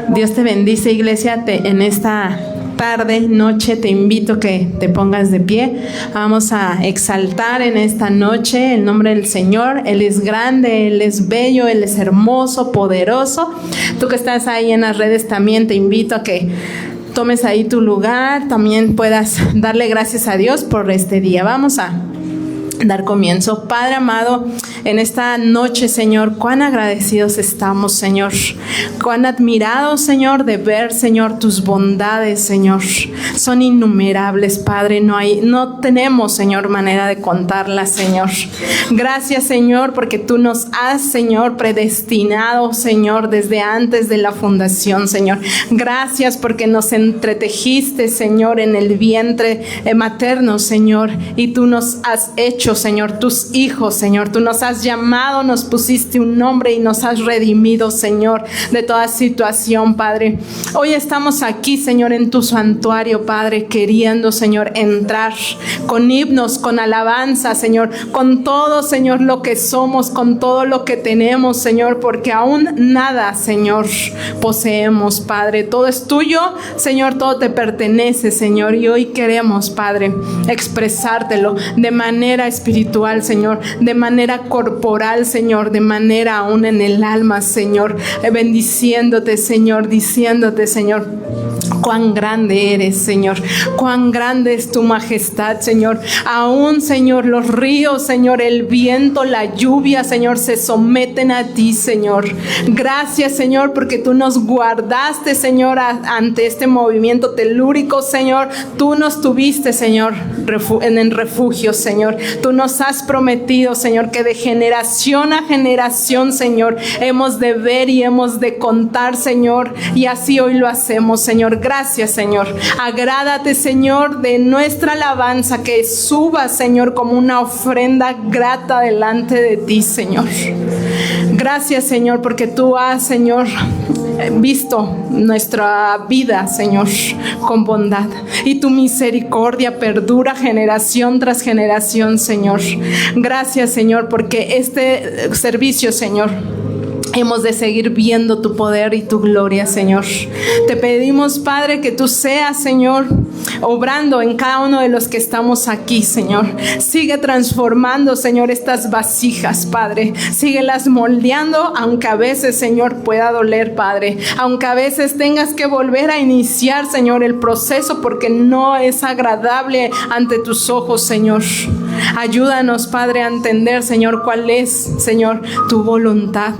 Dios te bendice, iglesia. En esta tarde, noche, te invito a que te pongas de pie. Vamos a exaltar en esta noche el nombre del Señor. Él es grande, Él es bello, Él es hermoso, poderoso. Tú que estás ahí en las redes, también te invito a que tomes ahí tu lugar, también puedas darle gracias a Dios por este día. Vamos a dar comienzo. Padre amado, en esta noche, Señor, cuán agradecidos estamos, Señor, cuán admirados, Señor, de ver, Señor, tus bondades, Señor, son innumerables, Padre, no tenemos, Señor, manera de contarlas, Señor. Gracias, Señor, porque tú nos has, Señor, predestinado, Señor, desde antes de la fundación, Señor. Gracias porque nos entretejiste, Señor, en el vientre materno, Señor, y tú nos has hecho, Señor, tus hijos, Señor. Tú nos has llamado, nos pusiste un nombre y nos has redimido, Señor, de toda situación, Padre. Hoy estamos aquí, Señor, en tu santuario, Padre, queriendo, Señor, entrar con himnos, con alabanza, Señor, con todo, Señor, lo que somos, con todo lo que tenemos, Señor, porque aún nada, Señor, poseemos, Padre. Todo es tuyo, Señor, todo te pertenece, Señor, y hoy queremos, Padre, expresártelo de manera espiritual, Señor, de manera corporal, Señor, de manera aún en el alma, Señor, bendiciéndote, Señor, diciéndote, Señor, cuán grande eres, Señor, cuán grande es tu majestad, Señor. Aún, Señor, los ríos, Señor, el viento, la lluvia, Señor, se someten a ti, Señor. Gracias, Señor, porque tú nos guardaste, Señor, ante este movimiento telúrico, Señor. Tú nos tuviste, Señor, en el refugio, Señor. Tú nos has prometido, Señor, que de generación a generación, Señor, hemos de ver y hemos de contar, Señor, y así hoy lo hacemos, Señor. Gracias, Señor. Agrádate, Señor, de nuestra alabanza, que suba, Señor, como una ofrenda grata delante de ti, Señor. Gracias, Señor, porque tú has, Señor, visto nuestra vida, Señor, con bondad, y tu misericordia perdura generación tras generación, Señor. Gracias, Señor, porque este servicio, Señor, hemos de seguir viendo tu poder y tu gloria, Señor. Te pedimos, Padre, que tú seas, Señor, obrando en cada uno de los que estamos aquí, Señor. Sigue transformando, Señor, estas vasijas, Padre. Síguelas moldeando, aunque a veces, Señor, pueda doler, Padre. Aunque a veces tengas que volver a iniciar, Señor, el proceso, porque no es agradable ante tus ojos, Señor. Ayúdanos, Padre, a entender, Señor, cuál es, Señor, tu voluntad.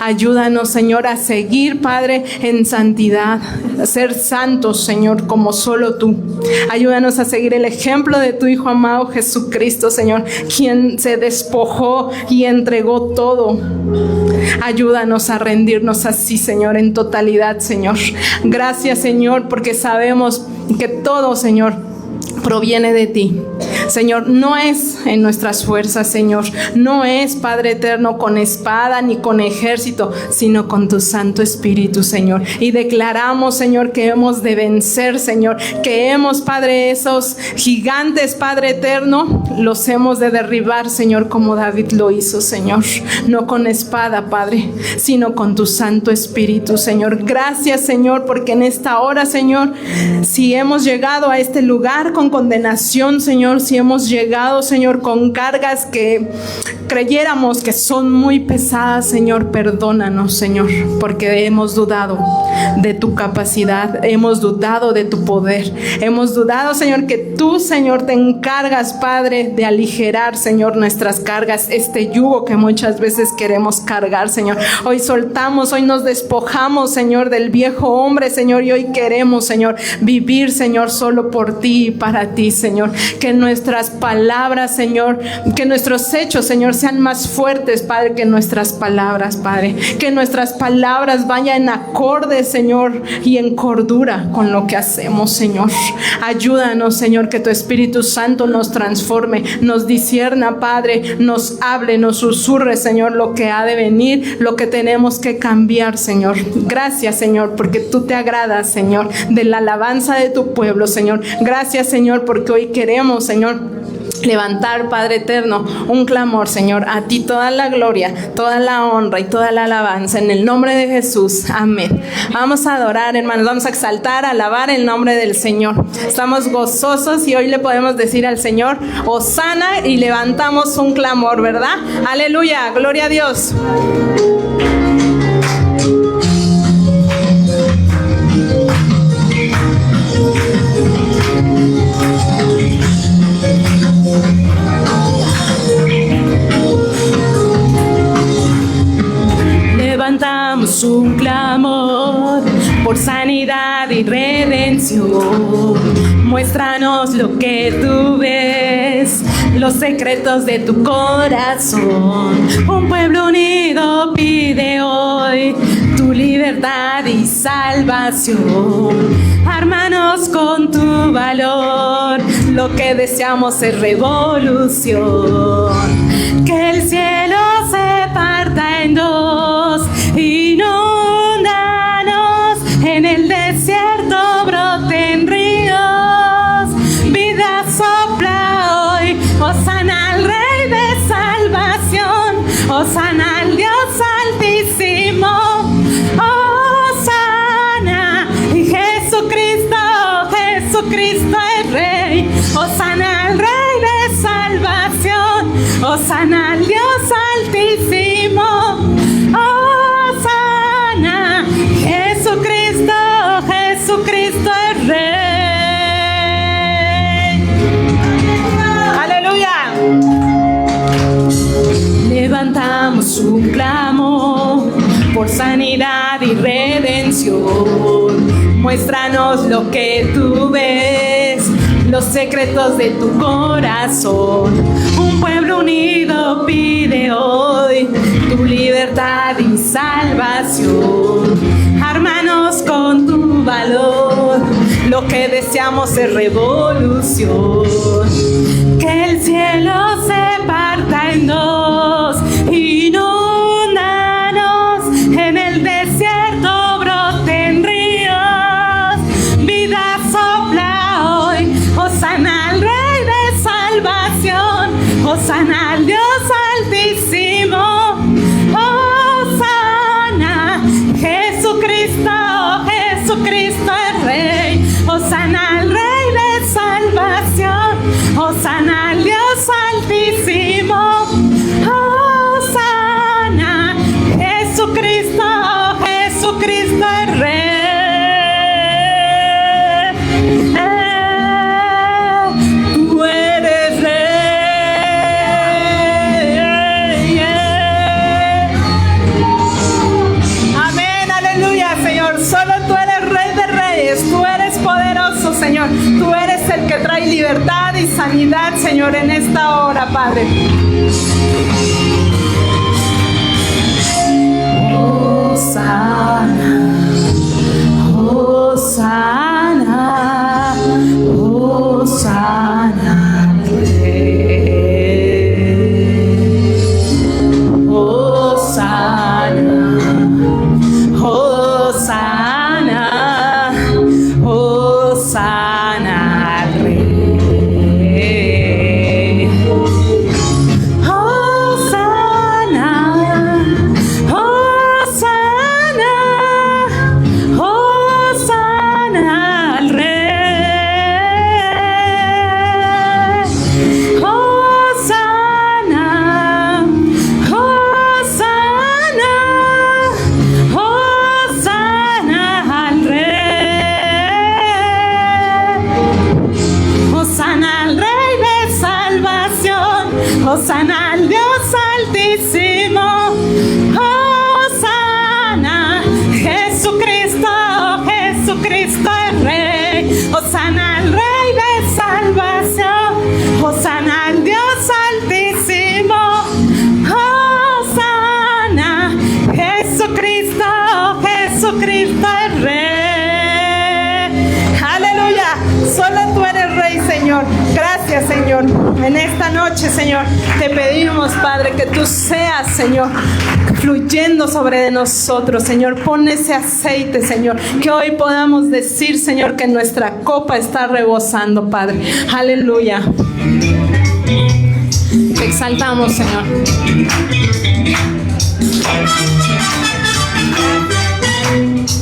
Ayúdanos, Señor, a seguir, Padre, en santidad, a ser santos, Señor, como solo tú. Ayúdanos a seguir el ejemplo de tu Hijo amado Jesucristo, Señor, quien se despojó y entregó todo. Ayúdanos a rendirnos así, Señor, en totalidad, Señor. Gracias, Señor, porque sabemos que todo, Señor, proviene de ti. Señor, no es en nuestras fuerzas, Señor, no es, Padre eterno, con espada ni con ejército, sino con tu Santo Espíritu, Señor. Y declaramos, Señor, que hemos de vencer, Señor, que hemos, Padre, esos gigantes, Padre eterno, los hemos de derribar, Señor, como David lo hizo, Señor. No con espada, Padre, sino con tu Santo Espíritu, Señor. Gracias, Señor, porque en esta hora, Señor, si hemos llegado a este lugar con condenación, Señor, si hemos llegado, Señor, con cargas que creyéramos que son muy pesadas, Señor, perdónanos, Señor, porque hemos dudado de tu capacidad, hemos dudado de tu poder, hemos dudado, Señor, que tú, Señor, te encargas, Padre, de aligerar, Señor, nuestras cargas, este yugo que muchas veces queremos cargar, Señor. Hoy soltamos, hoy nos despojamos, Señor, del viejo hombre, Señor, y hoy queremos, Señor, vivir, Señor, solo por ti y para ti, Señor. Que nuestras palabras, Señor, que nuestros hechos, Señor, sean más fuertes, Padre, que nuestras palabras, Padre. Que nuestras palabras vayan en acorde, Señor, y en cordura con lo que hacemos, Señor. Ayúdanos, Señor, que tu Espíritu Santo nos transforme, nos discierna, Padre, nos hable, nos susurre, Señor, lo que ha de venir, lo que tenemos que cambiar, Señor. Gracias, Señor, porque tú te agradas, Señor, de la alabanza de tu pueblo, Señor. Gracias, Señor, porque hoy queremos, Señor, levantar, Padre eterno, un clamor, Señor, a ti toda la gloria, toda la honra y toda la alabanza, en el nombre de Jesús, amén. Vamos a adorar, hermanos, vamos a exaltar, a alabar el nombre del Señor. Estamos gozosos y hoy le podemos decir al Señor, Hosana, y levantamos un clamor, ¿verdad? Aleluya, gloria a Dios. Levantamos un clamor por sanidad y redención. Muéstranos lo que tú ves, los secretos de tu corazón. Un pueblo unido pide hoy tu libertad y salvación. Ármanos con tu valor, lo que deseamos es revolución. Que el cielo se parta en dos, inúndanos, en el desierto broten ríos, vida sopla hoy, Hosana al Rey de salvación, Hosana al Dios altísimo, Hosana, y Jesucristo, Jesucristo es Rey, Hosana al Rey de salvación, Hosana al Dios altísimo, Hosana, Jesucristo, Jesucristo es Rey. Aleluya. Levantamos un clamor por sanidad y redención. Muéstranos lo que tú ves, los secretos de tu corazón. Un pueblo unido pide hoy tu libertad y salvación. Ármanos con tu valor, lo que deseamos es revolución. Que el cielo se parta en dos, inúndanos, en el desierto broten ríos, vida sopla hoy, Hosana al Rey de salvación, Hosana al Dios altísimo, Hosana, Jesucristo, Jesucristo es Rey, Hosana al Rey de salvación, Hosana al Dios altísimo, Hosana, Jesucristo, Jesucristo es Rey. Tú eres Rey. Amén, aleluya, Señor. Solo tú eres Rey de Reyes. Tú eres poderoso, Señor. Tú eres el que trae libertad y sanidad, Señor, en esta hora, Padre. Hosana, Hosana, Hosana al Rey. Hosana, Hosana, Hosana al Rey. Hosana, Hosana, Hosana al Rey. Hosana, Hosana, Hosana al Rey. Hosana al Rey de salvación, Hosana al Dios altísimo, Hosana, Jesucristo, Jesucristo es Rey, Hosana al Rey de salvación, Hosana al Dios altísimo, Hosana, Jesucristo, Jesucristo es Rey. Aleluya, solo tú eres Rey, Señor. Gracias, Señor. En esta noche, Señor, te pedimos, Padre, que tú seas, Señor, fluyendo sobre de nosotros, Señor. Pon ese aceite, Señor, que hoy podamos decir, Señor, que nuestra copa está rebosando, Padre. Aleluya. Te exaltamos, Señor.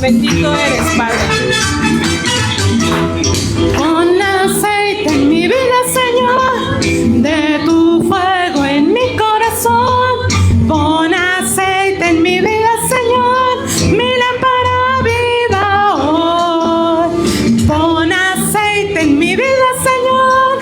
Bendito eres, Padre. Pon aceite en mi vida, Señor, de tu fuego en mi corazón. Pon aceite en mi vida, Señor, mi lámpara viva hoy. Pon aceite en mi vida, Señor,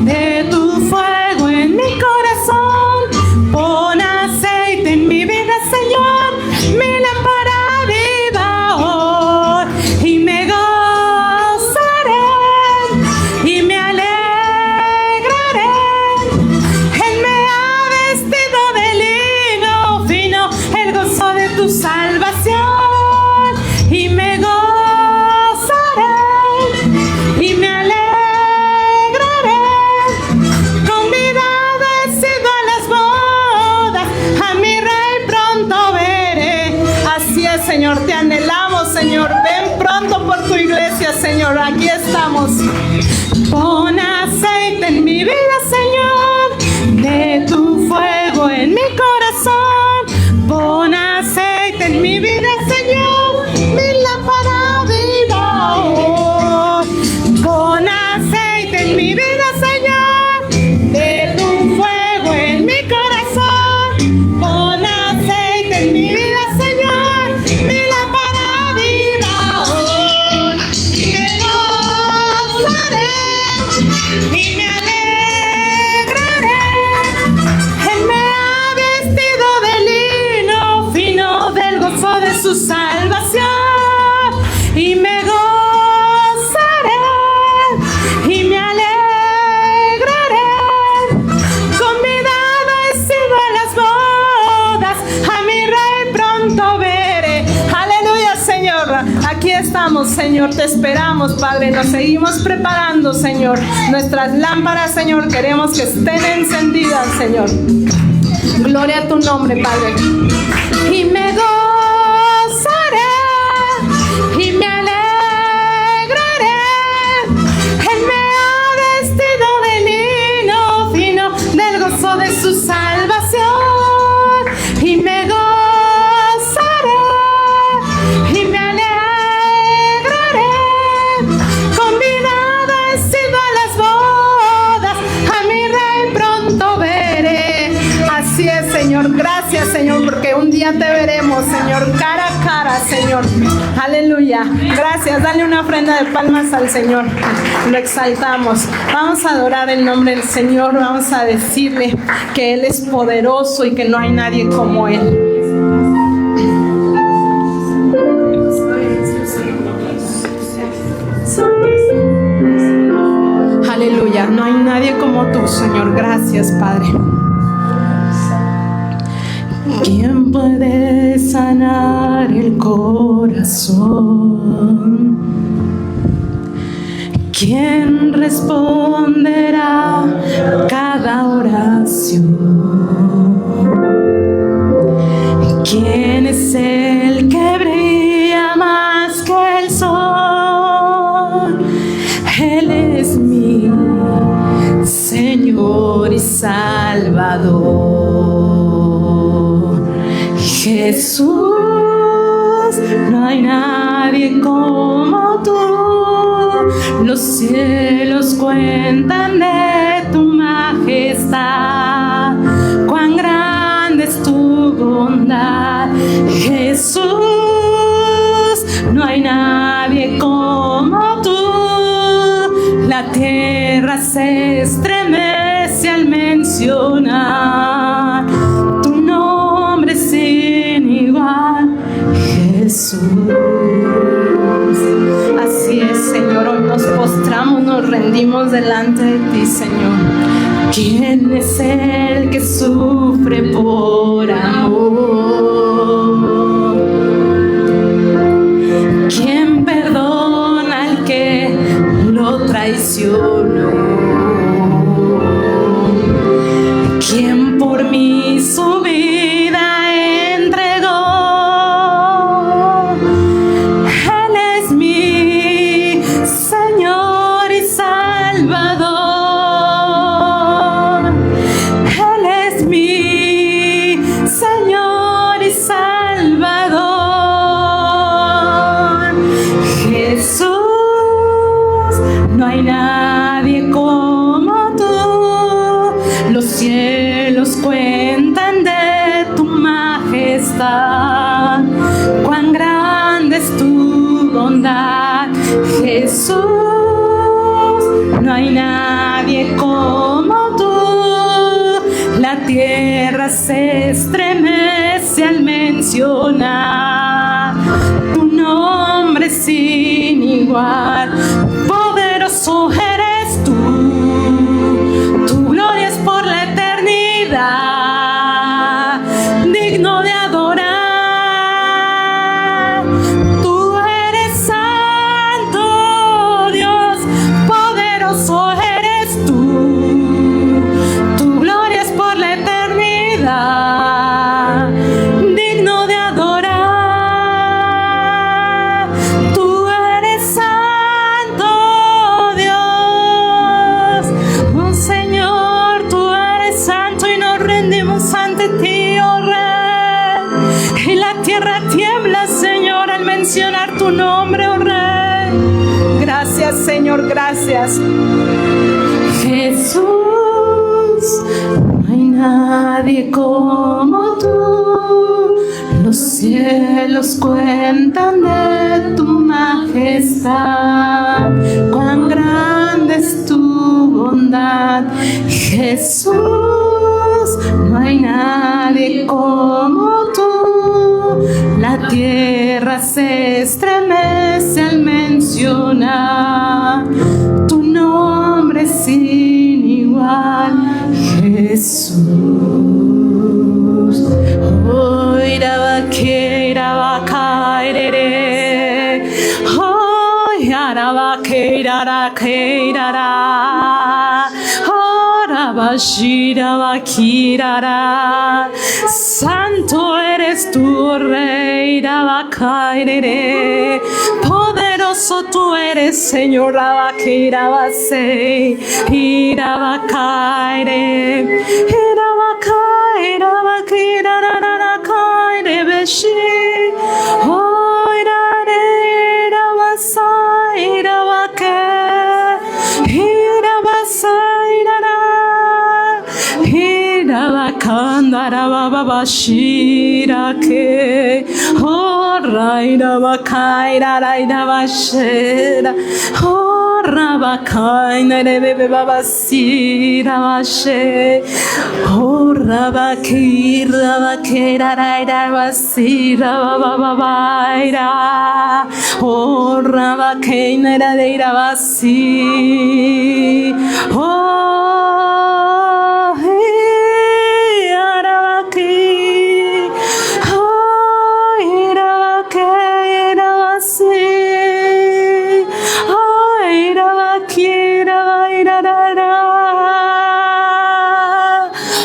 de tu fuego en mi corazón. Pon aceite en mi vida, Señor, mi lámpara viva hoy. Y me gozaré y me alegraré. Él me ha vestido de lino fino, el gozo de tu salvación. Y me gozaré y me alegraré. Convidado he sido a las bodas, a mi rey pronto veré. Así es, Señor, te anhelamos, Señor. Ven pronto por tu iglesia, Señor. Aquí estamos. Pon aceite en mi vida, Señor, de tu fuego en mi corazón. Pon aceite en mi vida, Señor, mi lámpara viva hoy. Pon aceite en mi vida, Señor, de tu fuego en mi corazón. Pon aceite en mi vida, Señor, mi lámpara viva hoy. Me gozaré y me alegraré. Él me ha vestido de lino fino, del gozo de su salvación. Y me gozaré y me alegraré. Convidado he sido a las bodas, a mi rey pronto veré. Aleluya, Señor. Aquí estamos, Señor. Te esperamos, Padre. Nos seguimos preparando, Señor. Nuestras lámparas, Señor, queremos que estén encendidas, Señor. Gloria a tu nombre, Padre. Y me gozaré y me alegraré. Él me ha vestido de lino fino, del gozo de su salvación. Y me gozaré y me alegraré. Convidado he sido a las bodas, a mi rey pronto veré. Así es, Señor. Gracias, Señor, porque un día te veremos, Señor, cara a cara, Señor. Aleluya. Gracias. Dale una ofrenda de palmas al Señor. Lo exaltamos. Vamos a adorar el nombre del Señor. Vamos a decirle que Él es poderoso y que no hay nadie como Él. Aleluya. No hay nadie como tú, Señor. Gracias, Padre. ¿Quién puede sanar el corazón? ¿Quién responderá cada oración? ¿Quién es el que brilla más que el sol? Él es mi Señor y Salvador. Jesús, no hay nadie como tú. Los cielos cuentan de tu majestad, cuán grande es tu bondad. Jesús, no hay nadie como tú. La tierra se estremece al mencionar tu nombre sin igual, Jesús. Así es, Señor. Hoy nos postramos, nos rendimos delante de ti, Señor. ¿Quién es el que sufre por amor? ¿Quién perdona al que lo traicionó? ¿Quién por mí su vida entregó? Él es mi Señor y Salvador. majestad. Cuán grande es tu bondad, Jesús. No hay nadie como tú. La tierra se estremece al mencionar tu nombre sin igual. Poderoso eres tú, tu gloria es por la eternidad, digno de adorar. Tú eres santo, Dios, poderoso eres tú, tu gloria es por la eternidad, digno de adorar. Tú eres santo, Dios. Oh Señor, tú eres santo y nos rendimos ante ti, oh Rey. Y la tierra tiembla, Señor, al mencionar tu nombre, oh Rey. Gracias, Señor, gracias. Jesús, no hay nadie como tú. Los cielos cuentan de tu majestad. Cuán grande es tu bondad, Jesús. No hay nadie como tú. La tierra se estremece al mencionar tu nombre sin igual, Jesús. Oh, irabaque, irabacairere. Oh, irabaque, irabaque, irara. Oh, rabashira, bakirara. Santo eres tú, Rey, irabacairere. Poderoso tú eres, Señor, irabaque, irabase, irabacaire, irabacaire, irabaque, irarararacaire, beshi. Oh, irare, irabasa, irabaque, irabasa, irara. Irabakandara babashira ke. Oh, raira bakaira raira bashera. Oh, rabakaina rebe babasira bashe. Oh, rabakira bakira raira basira bababaira. Oh, rabakaina raira basi. Oh, Arabaki, oh, Irabake, Irabasi, oh, Irabaki, Irabairara,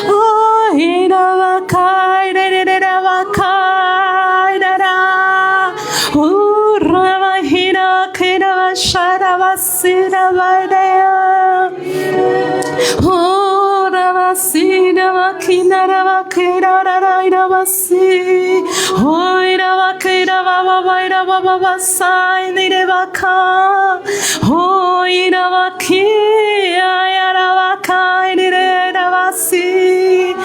oh, Irabaka, Irabaka, Irara, oh, Rabahira, Kirabashara, Basira, Baidea, oh, Rabasira, Bakina, Rabakira, Irabasi, oh, Irabakira, Babaira, Babasai, Nirebaka, oh, Irabaki, Ayarabaka, Irabasi,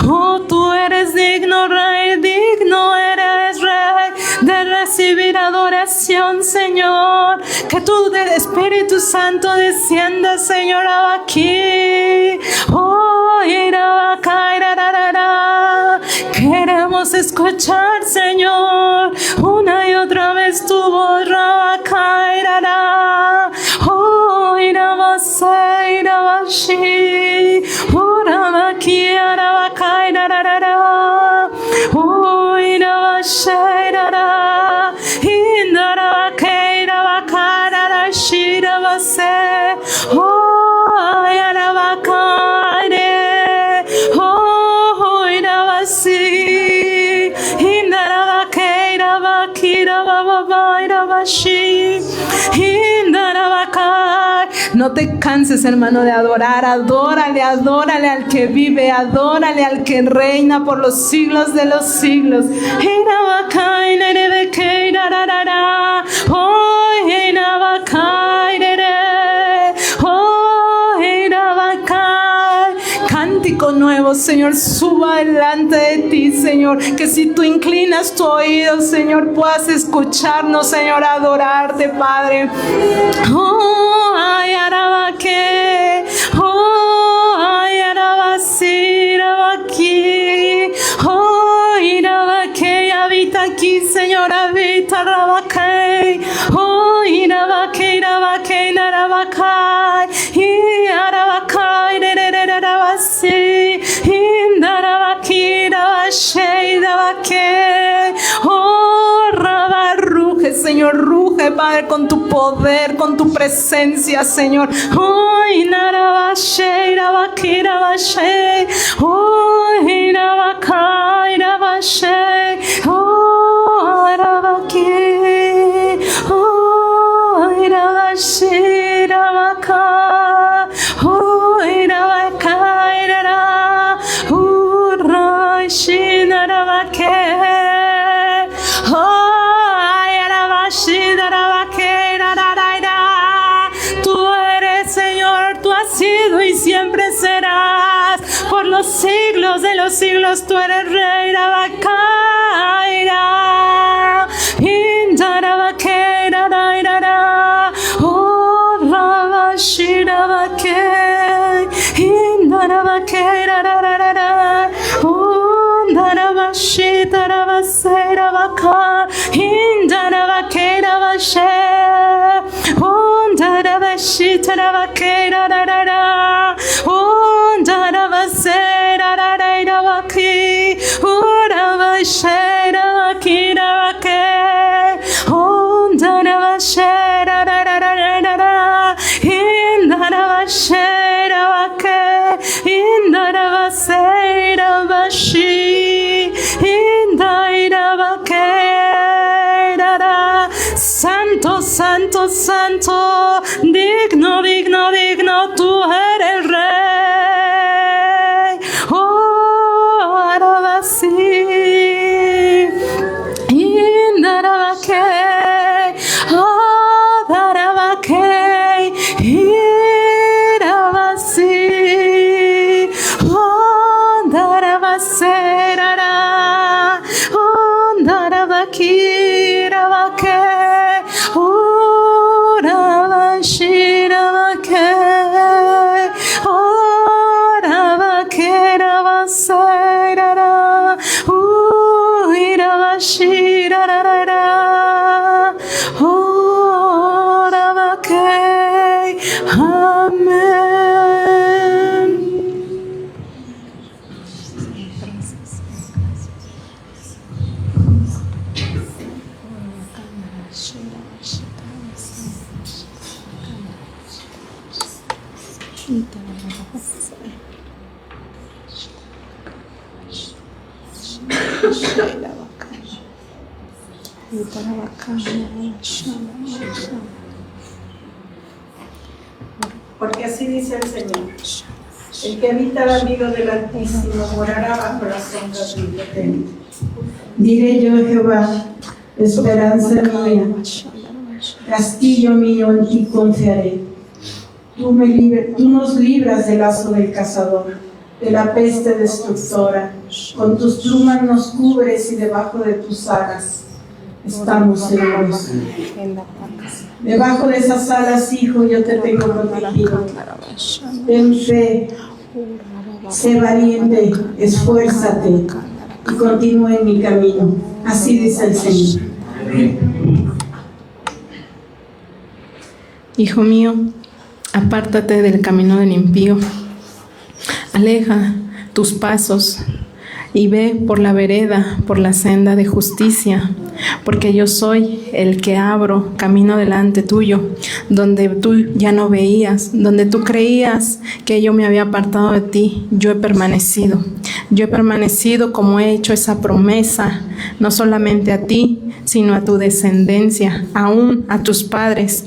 oh, tú eres digno, Rey, digno eres, Rey, de recibir adoración, Señor. Que tu Espíritu Santo descienda, Señor, aquí. Oh, irabaka, irarara. Queremos escuchar, Señor, una y otra vez tu voz, rabaka, irara. Oh, irabasa, irabashi. Oh, rabaki, irabaka, irarara. Oh, irabasha, irara. Indarabaka, irabaka, irara, shirabase. Oh, irabaka, oh, irabasi. Indarabaka, irabaki, irababa, irabashi. Indarabaka. No te canses, hermano, de adorar. Adórale, adórale al que vive. Adórale al que reina por los siglos de los siglos. Irabaka, inerebeke, irararara. Oh, irabaka, irere. Oh, irabaka. Cántico nuevo, Señor, suba delante de ti, Señor. Que si tú inclinas tu oído, Señor, puedas escucharnos, Señor, adorarte, Padre. Oh, ay, arabaque. Oh, ay, arabasí, arabaquí. Oh, irabaque, habita aquí, Señor, habita, arabaque. Oh, irabaque, irabaque, narabacay. Y arabacay, arabasí. Indarabaki, irabashe, irabaque. Oh, Rabá, ruge, Señor, ruge, Padre, con tu poder, con tu presencia, Señor. Oh, inarabashe, irabaki, irabashe. Oh, irabaka, irabashe. Oh, irabaki. Oh, irabashe, irabaka. Oh, irabaka, irara. Oh, rashi, narabake. Tú eres, Señor, tú has sido y siempre serás. Por los siglos de los siglos tú eres Rey. Rabacaira, Indarabaqueira, oh, Rabashirabaque, Indarabaqueira, oh, Darabashita, Rabaseira, Baca, Indarabaqueira, Bashe. Darabashita, Rabaqueira, oh, Darabasera, Rabaki, oh, Rabashera, Bakira, Bake, oh, Darabashera, in Darabashera, Bake, in Darabasera, Bashi, in Darabake. Santo, santo, santo, digno, digno, digno, tú eres Rey. Oh, Arabasí, Indarabake, oh, Darabake, Irabasí, oh, Darabasera, oh, Darabaki, Rabake. Porque así dice el Señor: el que habita al abrigo del Altísimo morará bajo la sombra del Omnipotente. Diré yo, Jehová, esperanza mía, castillo mío, en ti confiaré. Tú nos libras del lazo del cazador, de la peste destructora. Con tus plumas nos cubres y debajo de tus alas estamos seguros. Debajo de esas alas, hijo, yo te tengo protegido. Ten fe, sé valiente, esfuérzate y continúa en mi camino. Así dice el Señor. Hijo mío, apártate del camino del impío. Aleja tus pasos y ve por la vereda, por la senda de justicia, porque yo soy el que abro camino delante tuyo, donde tú ya no veías, donde tú creías que yo me había apartado de ti. Yo he permanecido como he hecho esa promesa, no solamente a ti, sino a tu descendencia, aún a tus padres.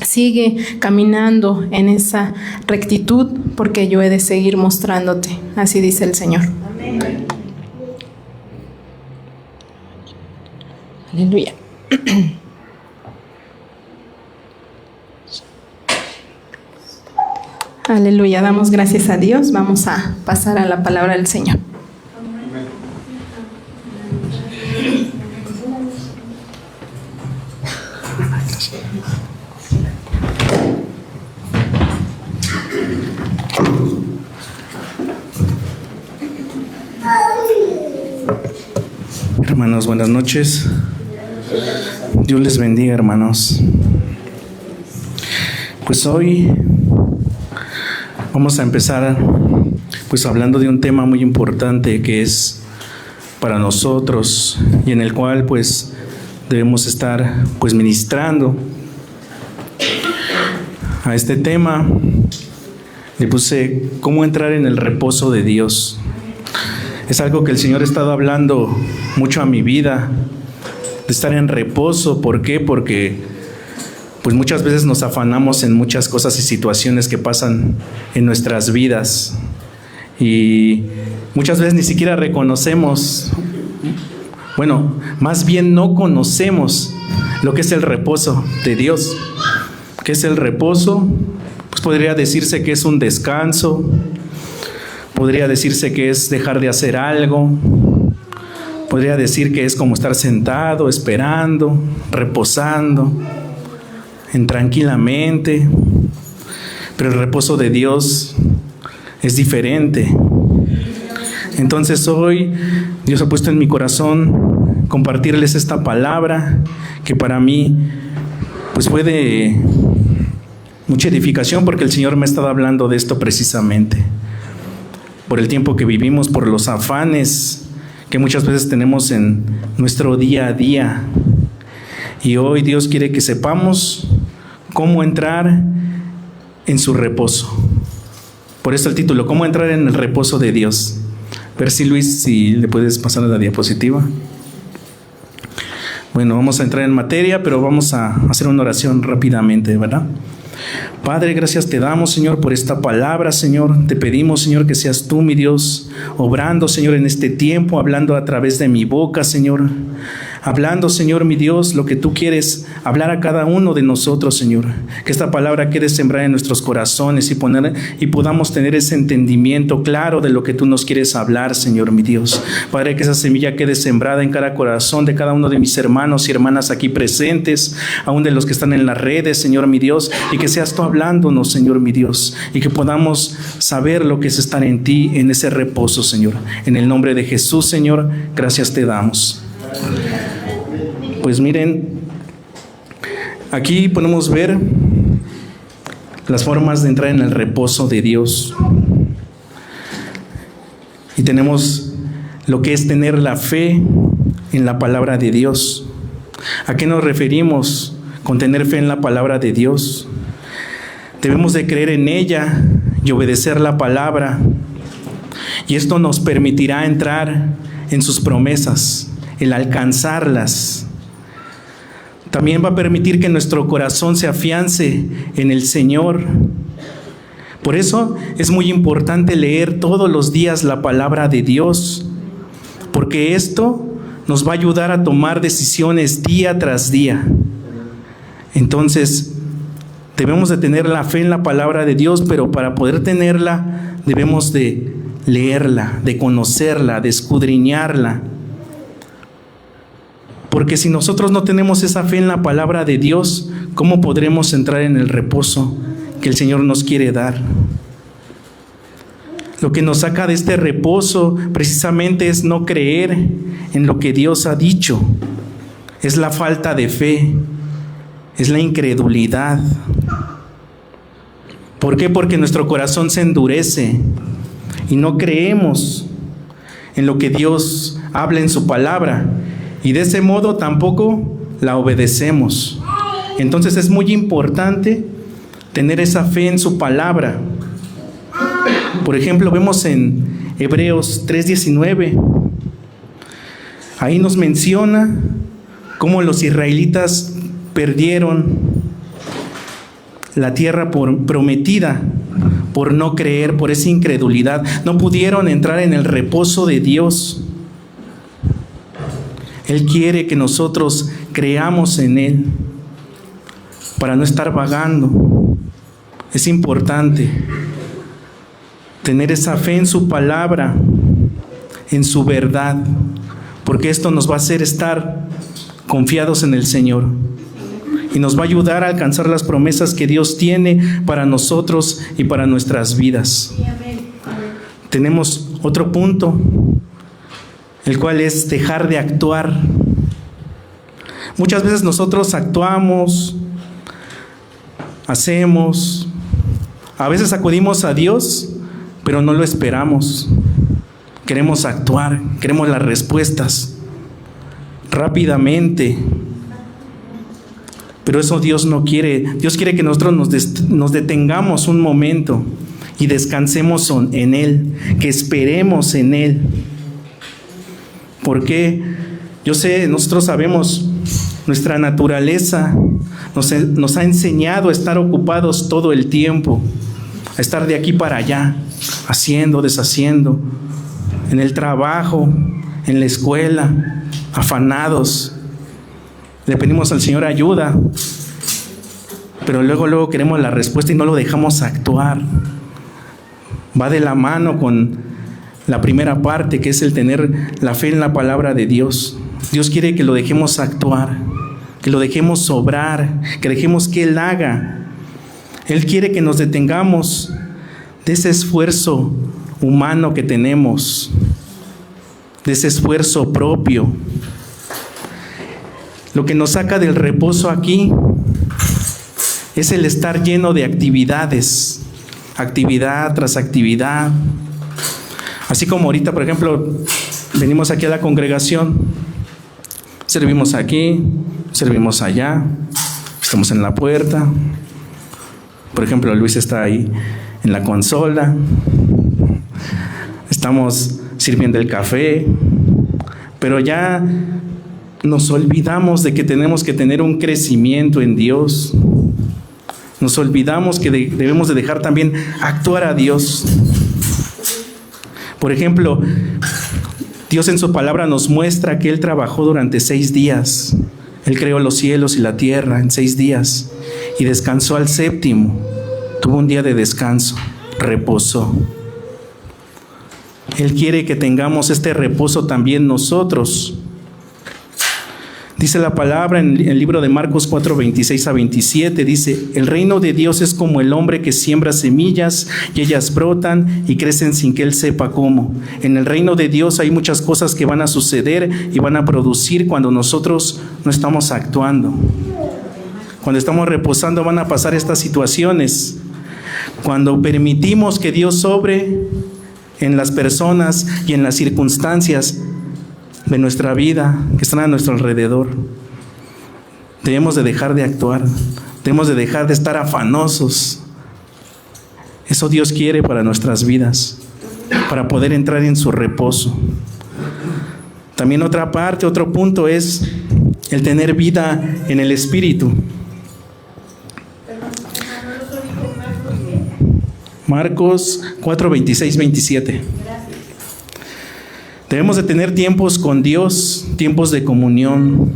Sigue caminando en esa rectitud, porque yo he de seguir mostrándote. Así dice el Señor. Amén. Aleluya. Aleluya, damos gracias a Dios. Vamos a pasar a la palabra del Señor. Hermanos, buenas noches. Dios les bendiga, hermanos. Pues hoy vamos a empezar pues hablando de un tema muy importante que es para nosotros y en el cual pues debemos estar pues ministrando. A este tema le puse cómo entrar en el reposo de Dios. Es algo que el Señor ha estado hablando mucho a mi vida, de estar en reposo. ¿Por qué? Porque pues muchas veces nos afanamos en muchas cosas y situaciones que pasan en nuestras vidas y muchas veces ni siquiera reconocemos, bueno, más bien no conocemos lo que es el reposo de Dios. ¿Qué es el reposo? Pues podría decirse que es un descanso, podría decirse que es dejar de hacer algo, podría decir que es como estar sentado, esperando, reposando, tranquilamente, pero el reposo de Dios es diferente. Entonces hoy Dios ha puesto en mi corazón compartirles esta palabra que para mí pues fue de mucha edificación, porque el Señor me ha estado hablando de esto precisamente. Por el tiempo que vivimos, por los afanes que muchas veces tenemos en nuestro día a día. Y hoy Dios quiere que sepamos cómo entrar en su reposo. Por eso el título, ¿cómo entrar en el reposo de Dios? Ver si Luis, si le puedes pasar a la diapositiva. Bueno, vamos a entrar en materia, pero vamos a hacer una oración rápidamente, ¿verdad? Padre, gracias te damos, Señor, por esta palabra, Señor. Te pedimos, Señor, que seas tú, mi Dios, obrando, Señor, en este tiempo, hablando a través de mi boca, Señor. Hablando, Señor, mi Dios, lo que tú quieres hablar a cada uno de nosotros, Señor. Que esta palabra quede sembrada en nuestros corazones y podamos tener ese entendimiento claro de lo que tú nos quieres hablar, Señor, mi Dios. Padre, que esa semilla quede sembrada en cada corazón de cada uno de mis hermanos y hermanas aquí presentes, aún de los que están en las redes, Señor, mi Dios, y que seas tú hablándonos, Señor, mi Dios, y que podamos saber lo que es estar en ti, en ese reposo, Señor. En el nombre de Jesús, Señor, gracias te damos. Pues miren, aquí podemos ver las formas de entrar en el reposo de Dios. Y tenemos lo que es tener la fe en la palabra de Dios. ¿A qué nos referimos con tener fe en la palabra de Dios? Debemos de creer en ella y obedecer la palabra. Y esto nos permitirá entrar en sus promesas, el alcanzarlas. También va a permitir que nuestro corazón se afiance en el Señor. Por eso es muy importante leer todos los días la palabra de Dios, porque esto nos va a ayudar a tomar decisiones día tras día. Entonces, debemos de tener la fe en la palabra de Dios, pero para poder tenerla debemos de leerla, de conocerla, de escudriñarla. Porque si nosotros no tenemos esa fe en la palabra de Dios, ¿cómo podremos entrar en el reposo que el Señor nos quiere dar? Lo que nos saca de este reposo precisamente es no creer en lo que Dios ha dicho. Es la falta de fe, es la incredulidad. ¿Por qué? Porque nuestro corazón se endurece y no creemos en lo que Dios habla en su palabra. Y de ese modo tampoco la obedecemos. Entonces es muy importante tener esa fe en su palabra. Por ejemplo, vemos en Hebreos 3:19. Ahí nos menciona cómo los israelitas perdieron la tierra prometida por no creer, por esa incredulidad. No pudieron entrar en el reposo de Dios. Él quiere que nosotros creamos en Él para no estar vagando. Es importante. tener esa fe en su palabra, en su verdad, porque esto nos va a hacer estar confiados en el Señor y nos va a ayudar a alcanzar las promesas que Dios tiene para nosotros y para nuestras vidas. Tenemos otro punto, el cual es dejar de actuar. Muchas veces nosotros actuamos, hacemos, a veces acudimos a Dios, pero no lo esperamos. Queremos actuar, queremos las respuestas rápidamente. Pero eso Dios no quiere. Dios quiere que nosotros nos detengamos un momento y descansemos en Él, que esperemos en Él. Porque yo sé, nosotros sabemos, nuestra naturaleza nos ha enseñado a estar ocupados todo el tiempo, a estar de aquí para allá, haciendo, deshaciendo, en el trabajo, en la escuela, afanados. Le pedimos al Señor ayuda, pero luego queremos la respuesta y no lo dejamos actuar. Va de la mano con la primera parte, que es el tener la fe en la palabra de Dios. Dios quiere que lo dejemos actuar, que lo dejemos obrar, que dejemos que Él haga. Él quiere que nos detengamos de ese esfuerzo humano que tenemos, de ese esfuerzo propio. Lo que nos saca del reposo aquí es el estar lleno de actividades, actividad tras actividad. Así como ahorita, por ejemplo, venimos aquí a la congregación, servimos aquí, servimos allá, estamos en la puerta. Por ejemplo, Luis está ahí en la consola, estamos sirviendo el café, pero ya nos olvidamos de que tenemos que tener un crecimiento en Dios. Nos olvidamos que debemos de dejar también actuar a Dios. Por ejemplo, Dios en su palabra nos muestra que Él trabajó durante 6 días. Él creó los cielos y la tierra en 6 días y descansó al 7º. Tuvo un día de descanso, reposó. Él quiere que tengamos este reposo también nosotros. Dice la palabra en el libro de Marcos 4, 26 a 27, dice: el reino de Dios es como el hombre que siembra semillas y ellas brotan y crecen sin que él sepa cómo. En el reino de Dios hay muchas cosas que van a suceder y van a producir cuando nosotros no estamos actuando. Cuando estamos reposando van a pasar estas situaciones. Cuando permitimos que Dios obre en las personas y en las circunstancias de nuestra vida que están a nuestro alrededor, debemos de dejar de actuar, debemos de dejar de estar afanosos. Eso Dios quiere para nuestras vidas, para poder entrar en su reposo. También otra parte, otro punto es el tener vida en el Espíritu. Marcos 4, 26, 27. Debemos de tener tiempos con Dios, tiempos de comunión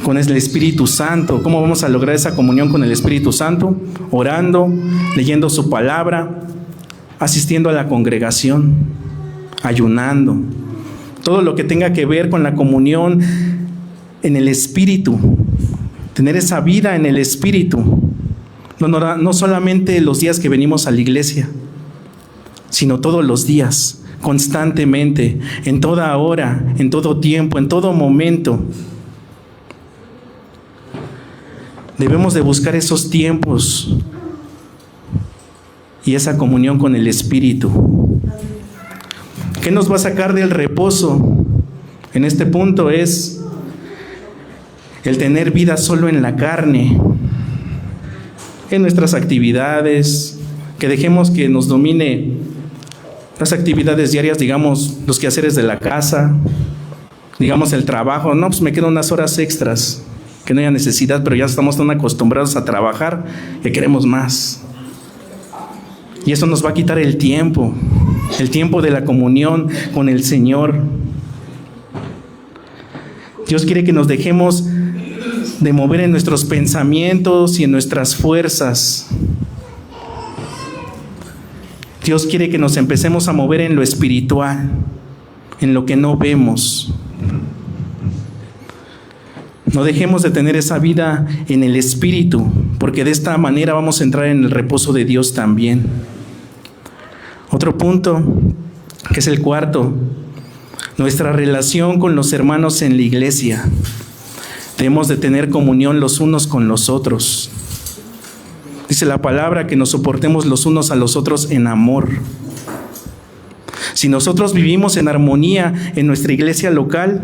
con el Espíritu Santo. ¿Cómo vamos a lograr esa comunión con el Espíritu Santo? Orando, leyendo su palabra, asistiendo a la congregación, ayunando. Todo lo que tenga que ver con la comunión en el Espíritu, tener esa vida en el Espíritu. No solamente los días que venimos a la iglesia, sino todos los días, constantemente, en toda hora, en todo tiempo, en todo momento. Debemos de buscar esos tiempos y esa comunión con el Espíritu. ¿Qué nos va a sacar del reposo? En este punto es el tener vida solo en la carne, en nuestras actividades, que dejemos que nos domine las actividades diarias, digamos, los quehaceres de la casa, digamos, el trabajo. No, pues me quedan unas horas extras, que no haya necesidad, pero ya estamos tan acostumbrados a trabajar que queremos más. Y eso nos va a quitar el tiempo de la comunión con el Señor. Dios quiere que nos dejemos de mover en nuestros pensamientos y en nuestras fuerzas. Dios quiere que nos empecemos a mover en lo espiritual, en lo que no vemos. No dejemos de tener esa vida en el espíritu, porque de esta manera vamos a entrar en el reposo de Dios también. Otro punto, que es el cuarto, nuestra relación con los hermanos en la iglesia. Debemos de tener comunión los unos con los otros. Dice la palabra que nos soportemos los unos a los otros en amor. Si nosotros vivimos en armonía en nuestra iglesia local,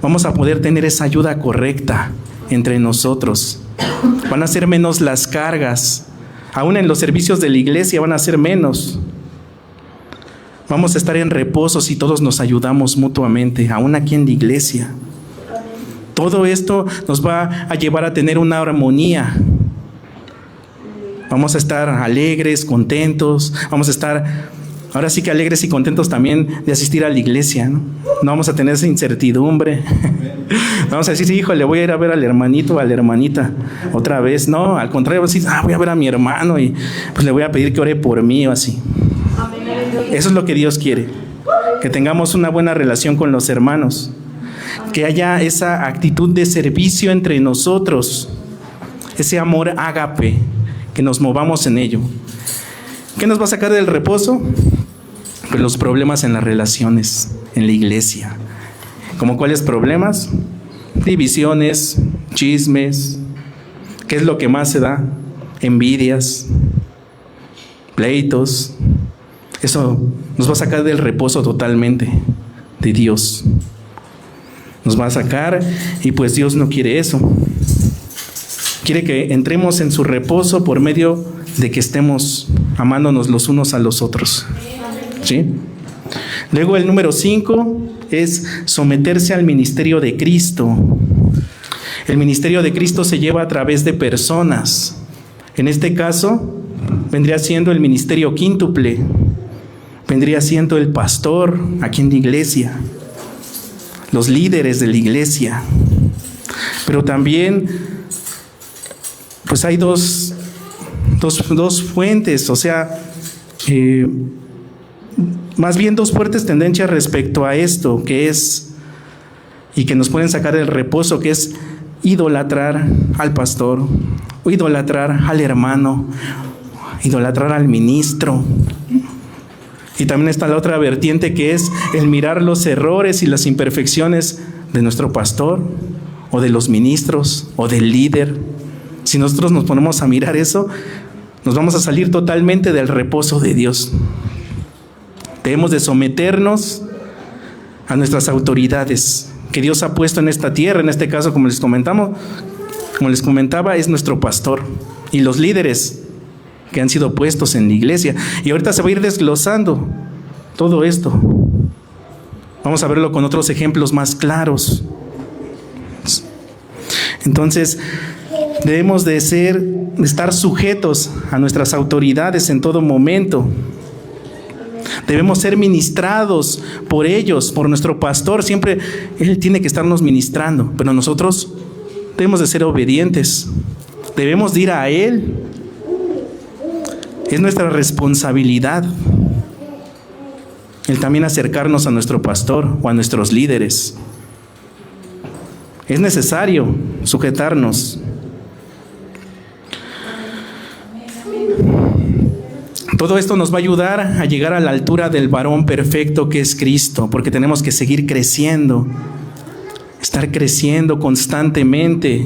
vamos a poder tener esa ayuda correcta entre nosotros. Van a ser menos las cargas. Aún en los servicios de la iglesia van a ser menos. Vamos a estar en reposo si todos nos ayudamos mutuamente, aún aquí en la iglesia. Todo esto nos va a llevar a tener una armonía. Vamos a estar alegres, contentos, vamos a estar, ahora sí que alegres y contentos también de asistir a la iglesia, ¿no? No vamos a tener esa incertidumbre. Vamos a decir, híjole, voy a ir a ver al hermanito o a la hermanita otra vez. No, al contrario, vamos a decir, voy a ver a mi hermano y pues le voy a pedir que ore por mí o así. Eso es lo que Dios quiere, que tengamos una buena relación con los hermanos, que haya esa actitud de servicio entre nosotros, ese amor ágape, que nos movamos en ello. ¿Qué nos va a sacar del reposo? Pues los problemas en las relaciones, en la iglesia. ¿Cómo cuáles problemas? Divisiones, chismes. ¿Qué es lo que más se da? Envidias, pleitos. Eso nos va a sacar del reposo totalmente de Dios. Nos va a sacar y pues Dios no quiere eso. Quiere que entremos en su reposo por medio de que estemos amándonos los unos a los otros. ¿Sí? Luego el número 5 es someterse al ministerio de Cristo. El ministerio de Cristo se lleva a través de personas. En este caso, vendría siendo el ministerio quíntuple. Vendría siendo el pastor aquí en la iglesia, los líderes de la iglesia. Pero también pues hay dos fuentes, o sea, más bien dos fuertes tendencias respecto a esto, que es, y que nos pueden sacar del reposo, que es idolatrar al pastor, o idolatrar al hermano, idolatrar al ministro. Y también está la otra vertiente, que es el mirar los errores y las imperfecciones de nuestro pastor, o de los ministros, o del líder. Si nosotros nos ponemos a mirar eso, nos vamos a salir totalmente del reposo de Dios. Debemos de someternos a nuestras autoridades que Dios ha puesto en esta tierra. En este caso, como les comentaba, es nuestro pastor y los líderes que han sido puestos en la iglesia. Y ahorita se va a ir desglosando todo esto. Vamos a verlo con otros ejemplos más claros. Entonces, debemos de estar sujetos a nuestras autoridades en todo momento. Debemos ser ministrados por ellos, por nuestro pastor. Siempre Él tiene que estarnos ministrando, pero nosotros debemos de ser obedientes. Debemos de ir a Él. Es nuestra responsabilidad el también acercarnos a nuestro pastor o a nuestros líderes. Es necesario sujetarnos. Todo esto nos va a ayudar a llegar a la altura del varón perfecto que es Cristo, porque tenemos que seguir creciendo, estar creciendo constantemente.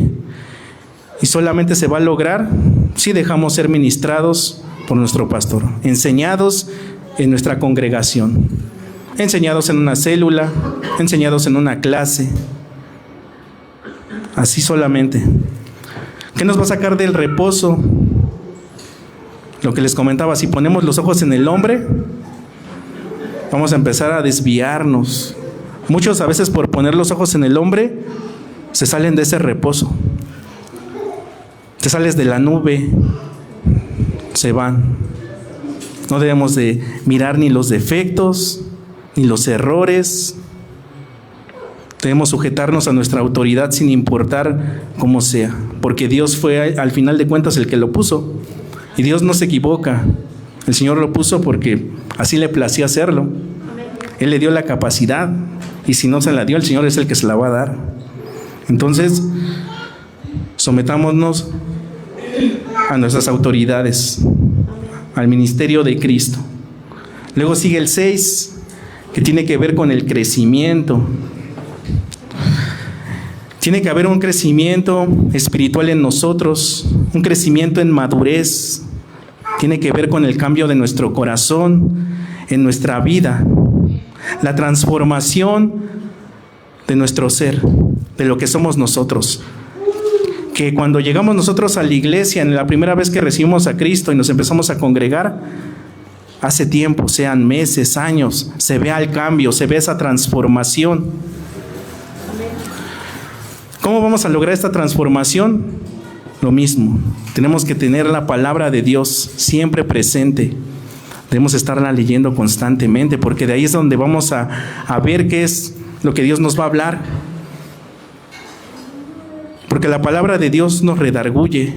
Y solamente se va a lograr si dejamos ser ministrados por nuestro pastor, enseñados en nuestra congregación, enseñados en una célula, enseñados en una clase. Así solamente. ¿Qué nos va a sacar del reposo? Lo que les comentaba, si ponemos los ojos en el hombre, vamos a empezar a desviarnos. Muchos a veces por poner los ojos en el hombre se salen de ese reposo. Te sales de la nube, se van. No debemos de mirar ni los defectos, ni los errores. Debemos sujetarnos a nuestra autoridad sin importar cómo sea, porque Dios fue al final de cuentas el que lo puso. Y Dios no se equivoca. El Señor lo puso porque así le placía hacerlo. Él le dio la capacidad, y si no se la dio, el Señor es el que se la va a dar. Entonces, sometámonos a nuestras autoridades, al ministerio de Cristo. Luego sigue el 6, que tiene que ver con el crecimiento. Tiene que haber un crecimiento espiritual en nosotros, un crecimiento en madurez. Tiene que ver con el cambio de nuestro corazón, en nuestra vida, la transformación de nuestro ser, de lo que somos nosotros. Que cuando llegamos nosotros a la iglesia, en la primera vez que recibimos a Cristo y nos empezamos a congregar, hace tiempo, sean meses, años, se vea el cambio, se ve esa transformación. ¿Cómo vamos a lograr esta transformación? Lo mismo, tenemos que tener la palabra de Dios siempre presente. Debemos estarla leyendo constantemente, porque de ahí es donde vamos a ver qué es lo que Dios nos va a hablar. Porque la palabra de Dios nos redarguye,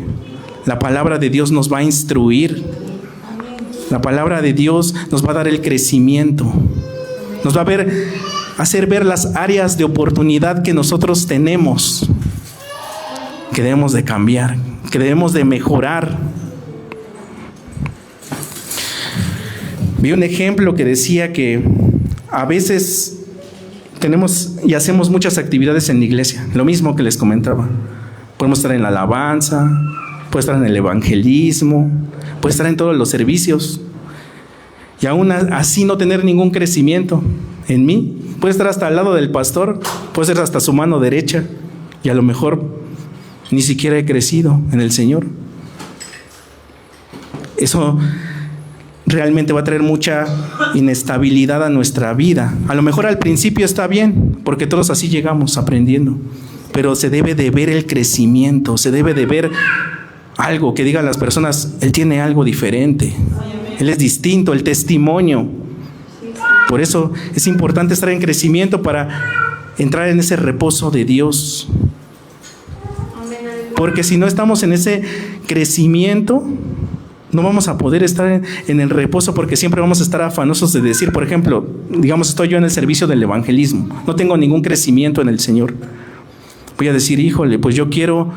la palabra de Dios nos va a instruir, la palabra de Dios nos va a dar el crecimiento, nos va a hacer ver las áreas de oportunidad que nosotros tenemos, que debemos de cambiar, que debemos de mejorar. Vi un ejemplo que decía que a veces tenemos y hacemos muchas actividades en la iglesia, lo mismo que les comentaba. Podemos estar en la alabanza, puede estar en el evangelismo, puede estar en todos los servicios, y aún así no tener ningún crecimiento en mí. Puede estar hasta al lado del pastor, puede ser hasta su mano derecha, y a lo mejor ni siquiera he crecido en el Señor. Eso realmente va a traer mucha inestabilidad a nuestra vida. A lo mejor al principio está bien, porque todos así llegamos aprendiendo, pero se debe de ver el crecimiento, se debe de ver algo que digan las personas: él tiene algo diferente, él es distinto, el testimonio. Por eso es importante estar en crecimiento para entrar en ese reposo de Dios, porque si no estamos en ese crecimiento, no vamos a poder estar en el reposo, porque siempre vamos a estar afanosos de decir, por ejemplo, digamos, estoy yo en el servicio del evangelismo, no tengo ningún crecimiento en el Señor. Voy a decir, híjole, pues yo quiero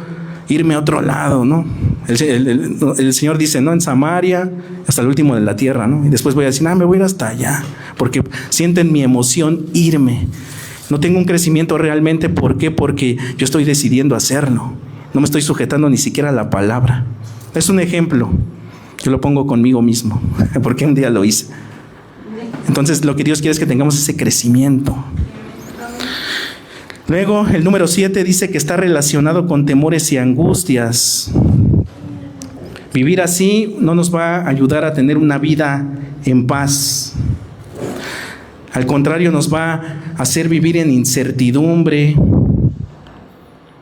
irme a otro lado, ¿no? El Señor dice, no, en Samaria, hasta el último de la tierra, ¿no? Y después voy a decir, me voy a ir hasta allá, porque siento en mi emoción irme. No tengo un crecimiento realmente. ¿Por qué? Porque yo estoy decidiendo hacerlo. No me estoy sujetando ni siquiera a la palabra. Es un ejemplo. Yo lo pongo conmigo mismo, porque un día lo hice. Entonces, lo que Dios quiere es que tengamos ese crecimiento. Luego, el número 7 dice que está relacionado con temores y angustias. Vivir así no nos va a ayudar a tener una vida en paz. Al contrario, nos va a hacer vivir en incertidumbre,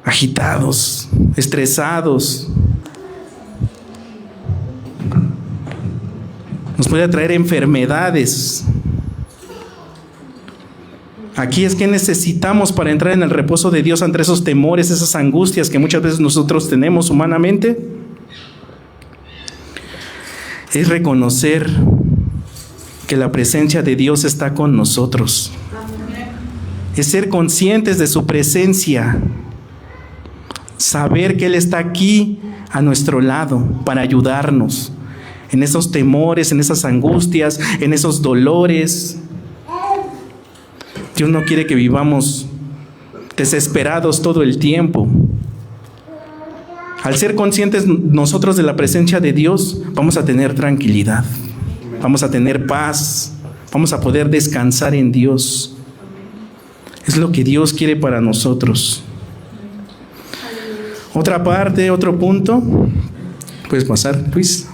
agitados, estresados. Nos puede traer enfermedades. Aquí es que necesitamos para entrar en el reposo de Dios ante esos temores, esas angustias que muchas veces nosotros tenemos humanamente. Es reconocer que la presencia de Dios está con nosotros. Es ser conscientes de su presencia. Saber que Él está aquí a nuestro lado para ayudarnos en esos temores, en esas angustias, en esos dolores. Dios no quiere que vivamos desesperados todo el tiempo. Al ser conscientes nosotros de la presencia de Dios, vamos a tener tranquilidad, vamos a tener paz, vamos a poder descansar en Dios. Es lo que Dios quiere para nosotros. Otra parte, otro punto. Puedes pasar, Luis.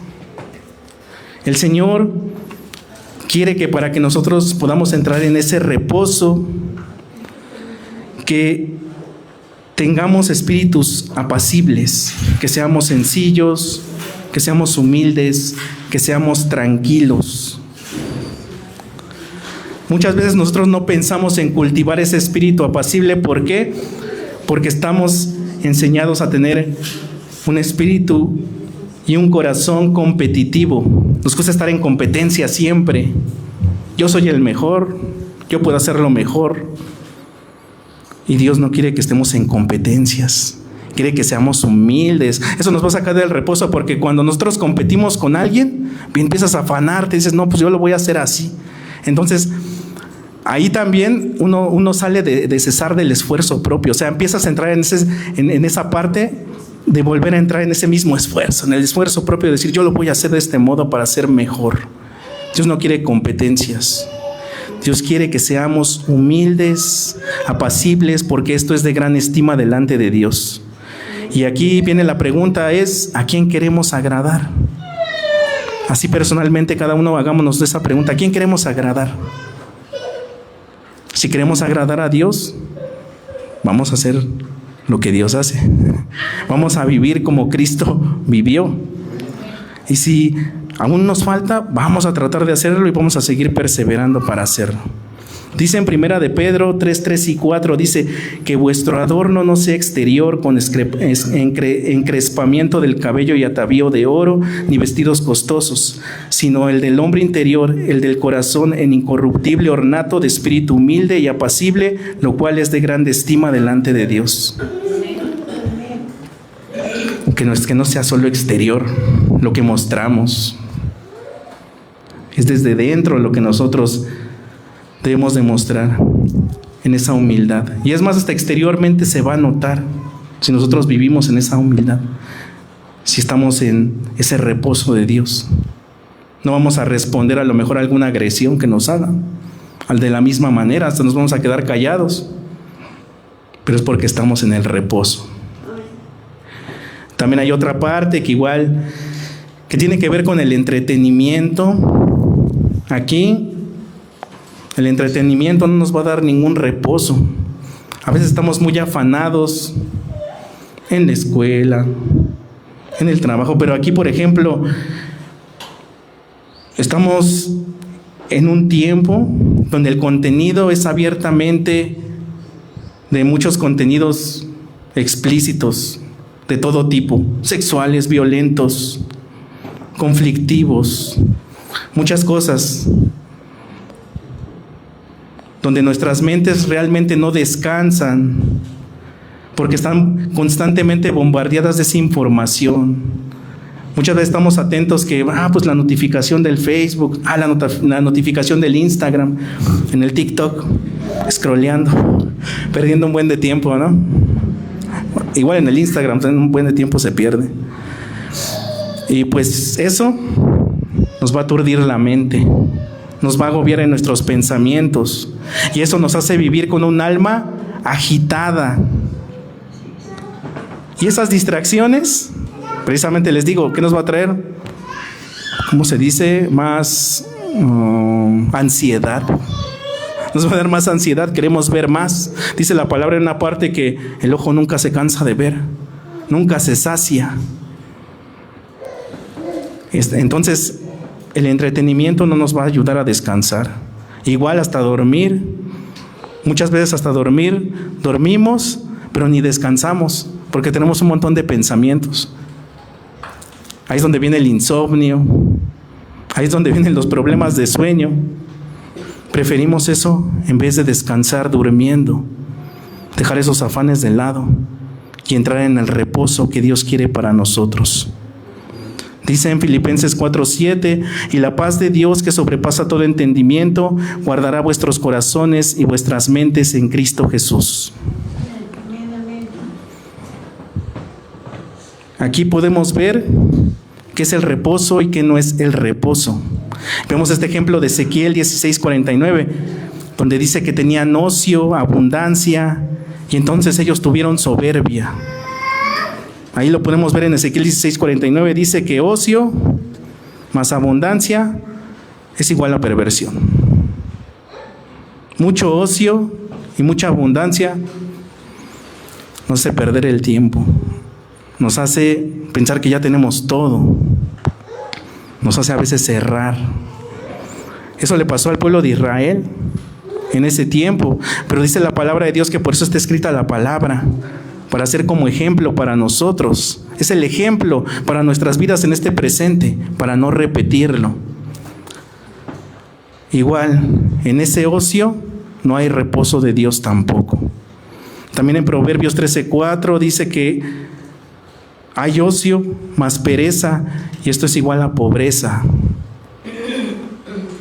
El Señor quiere que para que nosotros podamos entrar en ese reposo, que tengamos espíritus apacibles, que seamos sencillos, que seamos humildes, que seamos tranquilos. Muchas veces nosotros no pensamos en cultivar ese espíritu apacible. ¿Por qué? Porque estamos enseñados a tener un espíritu y un corazón competitivo. Nos gusta estar en competencia siempre. Yo soy el mejor, yo puedo hacerlo mejor. Y Dios no quiere que estemos en competencias. Quiere que seamos humildes. Eso nos va a sacar del reposo, porque cuando nosotros competimos con alguien, empiezas a afanarte, dices, no, pues yo lo voy a hacer así. Entonces, ahí también uno sale de cesar del esfuerzo propio. O sea, empiezas a entrar en esa parte de volver a entrar en ese mismo esfuerzo, en el esfuerzo propio de decir, yo lo voy a hacer de este modo para ser mejor. Dios no quiere competencias. Dios quiere que seamos humildes, apacibles, porque esto es de gran estima delante de Dios. Y aquí viene la pregunta, es ¿a quién queremos agradar? Así personalmente cada uno hagámonos esa pregunta, ¿a quién queremos agradar? Si queremos agradar a Dios, vamos a hacer lo que Dios hace. Vamos a vivir como Cristo vivió. Y si aún nos falta, vamos a tratar de hacerlo y vamos a seguir perseverando para hacerlo. Dice en 1 de Pedro 3, 3 y 4, dice que vuestro adorno no sea exterior con encrespamiento del cabello y atavío de oro, ni vestidos costosos, sino el del hombre interior, el del corazón en incorruptible ornato de espíritu humilde y apacible, lo cual es de grande estima delante de Dios. Que no sea solo exterior lo que mostramos, es desde dentro lo que nosotros debemos demostrar en esa humildad. Y es más, hasta exteriormente se va a notar si nosotros vivimos en esa humildad, si estamos en ese reposo de Dios. No vamos a responder a lo mejor a alguna agresión que nos haga de la misma manera, hasta nos vamos a quedar callados, pero es porque estamos en el reposo. También hay otra parte que igual, que tiene que ver con el entretenimiento. Aquí el entretenimiento no nos va a dar ningún reposo. A veces estamos muy afanados en la escuela, en el trabajo, pero aquí, por ejemplo, estamos en un tiempo donde el contenido es abiertamente de muchos contenidos explícitos de todo tipo, sexuales, violentos, conflictivos, muchas cosas, donde nuestras mentes realmente no descansan, porque están constantemente bombardeadas de esa información. Muchas veces estamos atentos que, pues la notificación del Facebook, la notificación del Instagram, en el TikTok, scrolleando, perdiendo un buen de tiempo, ¿no? Igual en el Instagram, un buen de tiempo se pierde. Y pues eso nos va a aturdir la mente, nos va a agobiar en nuestros pensamientos, y eso nos hace vivir con un alma agitada. Y esas distracciones, precisamente les digo, ¿qué nos va a traer? ¿Cómo se dice? Más ansiedad. Nos va a dar más ansiedad, queremos ver más. Dice la palabra en una parte que el ojo nunca se cansa de ver, nunca se sacia. Entonces, el entretenimiento no nos va a ayudar a descansar. Igual hasta dormir. Muchas veces hasta dormimos, pero ni descansamos, porque tenemos un montón de pensamientos. Ahí es donde viene el insomnio. Ahí es donde vienen los problemas de sueño. Preferimos eso en vez de descansar durmiendo, dejar esos afanes de lado y entrar en el reposo que Dios quiere para nosotros. Dice en Filipenses 4:7, y la paz de Dios que sobrepasa todo entendimiento guardará vuestros corazones y vuestras mentes en Cristo Jesús. Aquí podemos ver qué es el reposo y qué no es el reposo. Vemos este ejemplo de Ezequiel 16:49, donde dice que tenían ocio, abundancia, y entonces ellos tuvieron soberbia. Ahí lo podemos ver en Ezequiel 16:49, dice que ocio más abundancia es igual a perversión. Mucho ocio y mucha abundancia nos hace perder el tiempo, nos hace pensar que ya tenemos todo, nos hace a veces cerrar. Eso le pasó al pueblo de Israel en ese tiempo, pero dice la palabra de Dios que por eso está escrita la palabra, para ser como ejemplo para nosotros. es el ejemplo para nuestras vidas en este presente, para no repetirlo. Igual, en ese ocio no hay reposo de Dios tampoco. También en Proverbios 13:4 dice que hay ocio más pereza, y esto es igual a pobreza.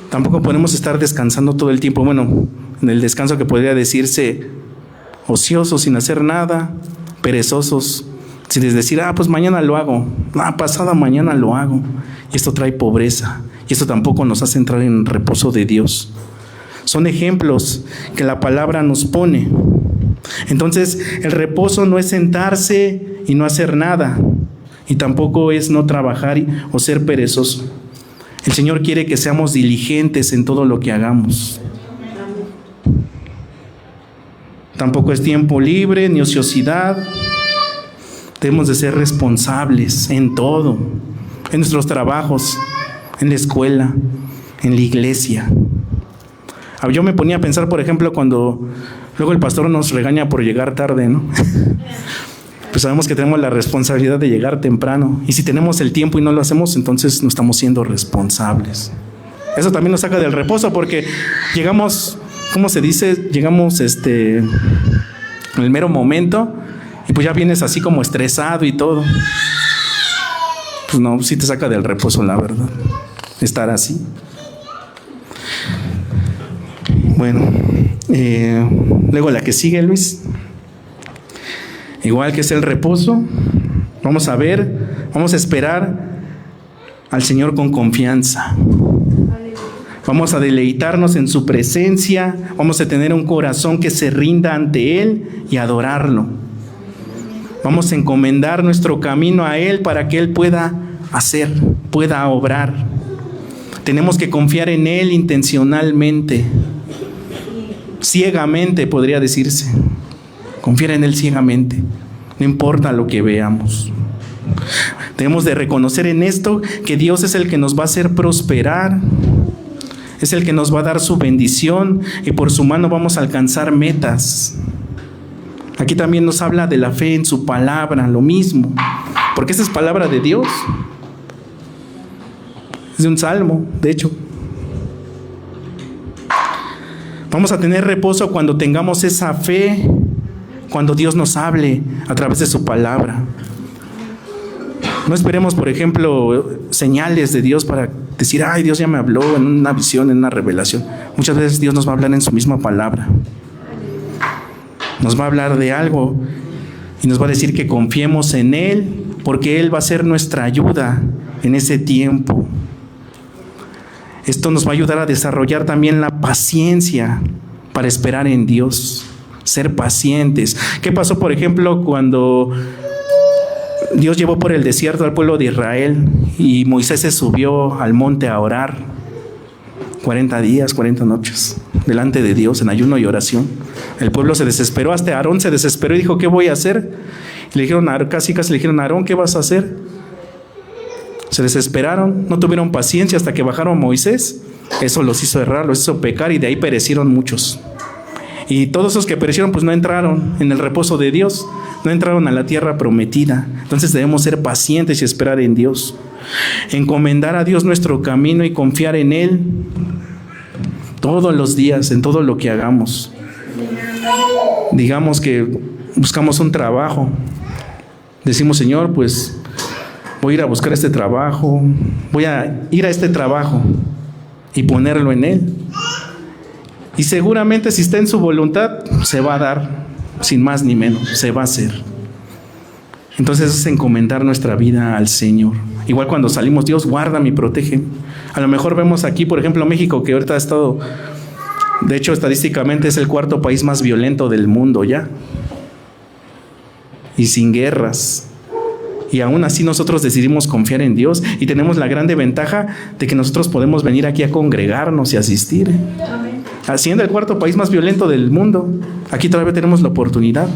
Tampoco podemos estar descansando todo el tiempo. Bueno, en el descanso que podría decirse ociosos, sin hacer nada, perezosos, sin decir, pues mañana lo hago, pasada mañana lo hago. Y esto trae pobreza, y esto tampoco nos hace entrar en reposo de Dios. Son ejemplos que la palabra nos pone. Entonces, el reposo no es sentarse y no hacer nada, y tampoco es no trabajar o ser perezoso. El Señor quiere que seamos diligentes en todo lo que hagamos. Tampoco es tiempo libre ni ociosidad. Debemos de ser responsables en todo, en nuestros trabajos, en la escuela, en la iglesia. Yo me ponía a pensar, por ejemplo, cuando luego el pastor nos regaña por llegar tarde, ¿no? Pues sabemos que tenemos la responsabilidad de llegar temprano, y si tenemos el tiempo y no lo hacemos, entonces no estamos siendo responsables. Eso también nos saca del reposo, porque llegamos, ¿cómo se dice? Llegamos en el mero momento, y pues ya vienes así como estresado y todo. Pues no, sí te saca del reposo, la verdad, estar así. Bueno, luego la que sigue, Luis. Igual que es el reposo, vamos a esperar al Señor con confianza. Vamos a deleitarnos en su presencia, vamos a tener un corazón que se rinda ante Él y adorarlo. Vamos a encomendar nuestro camino a Él para que Él pueda hacer, pueda obrar. Tenemos que confiar en Él intencionalmente, ciegamente podría decirse. Confiar en Él ciegamente, no importa lo que veamos. Debemos de reconocer en esto que Dios es el que nos va a hacer prosperar, es el que nos va a dar su bendición, y por su mano vamos a alcanzar metas. Aquí también nos habla de la fe en su palabra, lo mismo, porque esa es palabra de Dios. Es de un salmo, de hecho. Vamos a tener reposo cuando tengamos esa fe, cuando Dios nos hable a través de su palabra. No esperemos, por ejemplo, señales de Dios para decir, Dios ya me habló en una visión, en una revelación. Muchas veces Dios nos va a hablar en su misma palabra. Nos va a hablar de algo y nos va a decir que confiemos en Él, porque Él va a ser nuestra ayuda en ese tiempo. Esto nos va a ayudar a desarrollar también la paciencia para esperar en Dios. Ser pacientes. ¿Qué pasó, por ejemplo, cuando Dios llevó por el desierto al pueblo de Israel y Moisés se subió al monte a orar 40 días, 40 noches delante de Dios en ayuno y oración? El pueblo se desesperó, hasta Aarón se desesperó y dijo, ¿qué voy a hacer? Y le dijeron, casi le dijeron, Aarón, ¿qué vas a hacer? Se desesperaron, no tuvieron paciencia hasta que bajaron Moisés. Eso los hizo errar, los hizo pecar, y de ahí perecieron muchos. Y todos esos que perecieron pues no entraron en el reposo de Dios, no entraron a la tierra prometida. Entonces debemos ser pacientes y esperar en Dios. Encomendar a Dios nuestro camino y confiar en Él todos los días, en todo lo que hagamos. Digamos que buscamos un trabajo. Decimos, Señor, pues voy a ir a buscar este trabajo, voy a ir a este trabajo y ponerlo en Él. Y seguramente si está en su voluntad, se va a dar, sin más ni menos, se va a hacer. Entonces es encomendar nuestra vida al Señor. Igual cuando salimos, Dios guárdame y protege. A lo mejor vemos aquí, por ejemplo, México, que ahorita ha estado, de hecho estadísticamente es el 4º país más violento del mundo ya. Y sin guerras. Y aún así nosotros decidimos confiar en Dios, y tenemos la grande ventaja de que nosotros podemos venir aquí a congregarnos y asistir. Siendo el 4º país más violento del mundo, aquí todavía tenemos la oportunidad.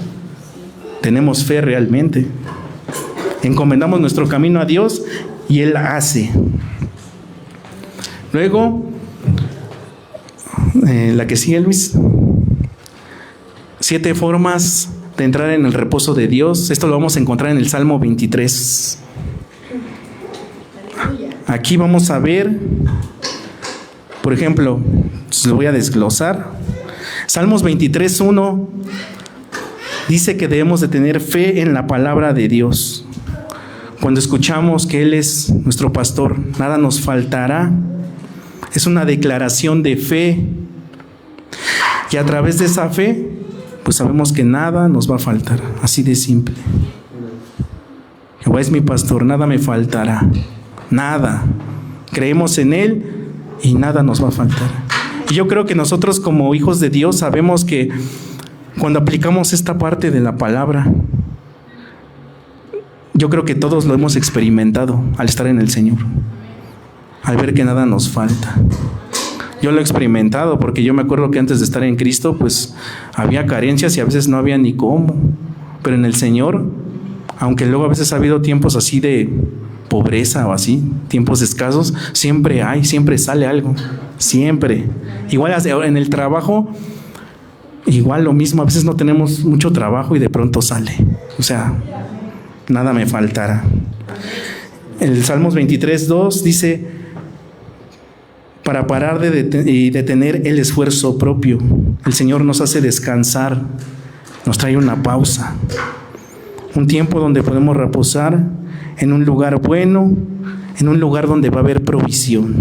Tenemos fe realmente. Encomendamos nuestro camino a Dios y Él hace. Luego, la que sigue, Luis. 7 formas de entrar en el reposo de Dios. Esto lo vamos a encontrar en el Salmo 23. Aquí vamos a ver, por ejemplo, lo voy a desglosar. Salmos 23:1 dice que debemos de tener fe en la palabra de Dios. Cuando escuchamos que Él es nuestro pastor, nada nos faltará. Es una declaración de fe. Y a través de esa fe, pues sabemos que nada nos va a faltar. Así de simple. Jehová es mi pastor, nada me faltará. Nada. Creemos en Él y nada nos va a faltar. Y yo creo que nosotros como hijos de Dios sabemos que cuando aplicamos esta parte de la palabra, yo creo que todos lo hemos experimentado al estar en el Señor, al ver que nada nos falta. Yo lo he experimentado porque yo me acuerdo que antes de estar en Cristo, pues había carencias y a veces no había ni cómo. Pero en el Señor, aunque luego a veces ha habido tiempos así de pobreza o así, tiempos escasos, siempre hay, siempre sale algo, siempre. Igual en el trabajo, igual lo mismo, a veces no tenemos mucho trabajo y de pronto sale. O sea, nada me faltará. El Salmos 23:2 dice: para parar y detener el esfuerzo propio. El Señor nos hace descansar, nos trae una pausa, un tiempo donde podemos reposar en un lugar bueno, en un lugar donde va a haber provisión,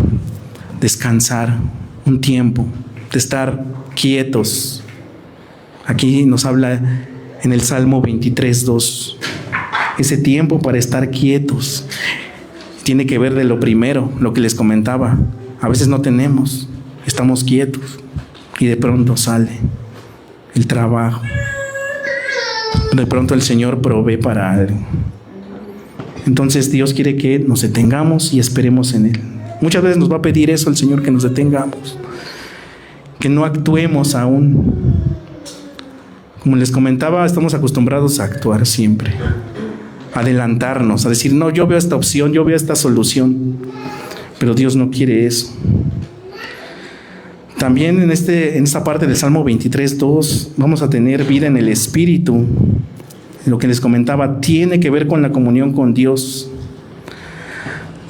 descansar, un tiempo de estar quietos. Aquí nos habla en el Salmo 23:2, ese tiempo para estar quietos. Tiene que ver de lo primero, lo que les comentaba. A veces no tenemos, estamos quietos y de pronto sale el trabajo. De pronto el Señor provee para algo. Entonces Dios quiere que nos detengamos y esperemos en Él. Muchas veces nos va a pedir eso el Señor, que nos detengamos, que no actuemos aún. Como les comentaba, estamos acostumbrados a actuar siempre, a adelantarnos, a decir, no, yo veo esta opción, yo veo esta solución. Pero Dios no quiere eso. También en esta parte del Salmo 23:2 vamos a tener vida en el Espíritu. Lo que les comentaba tiene que ver con la comunión con Dios.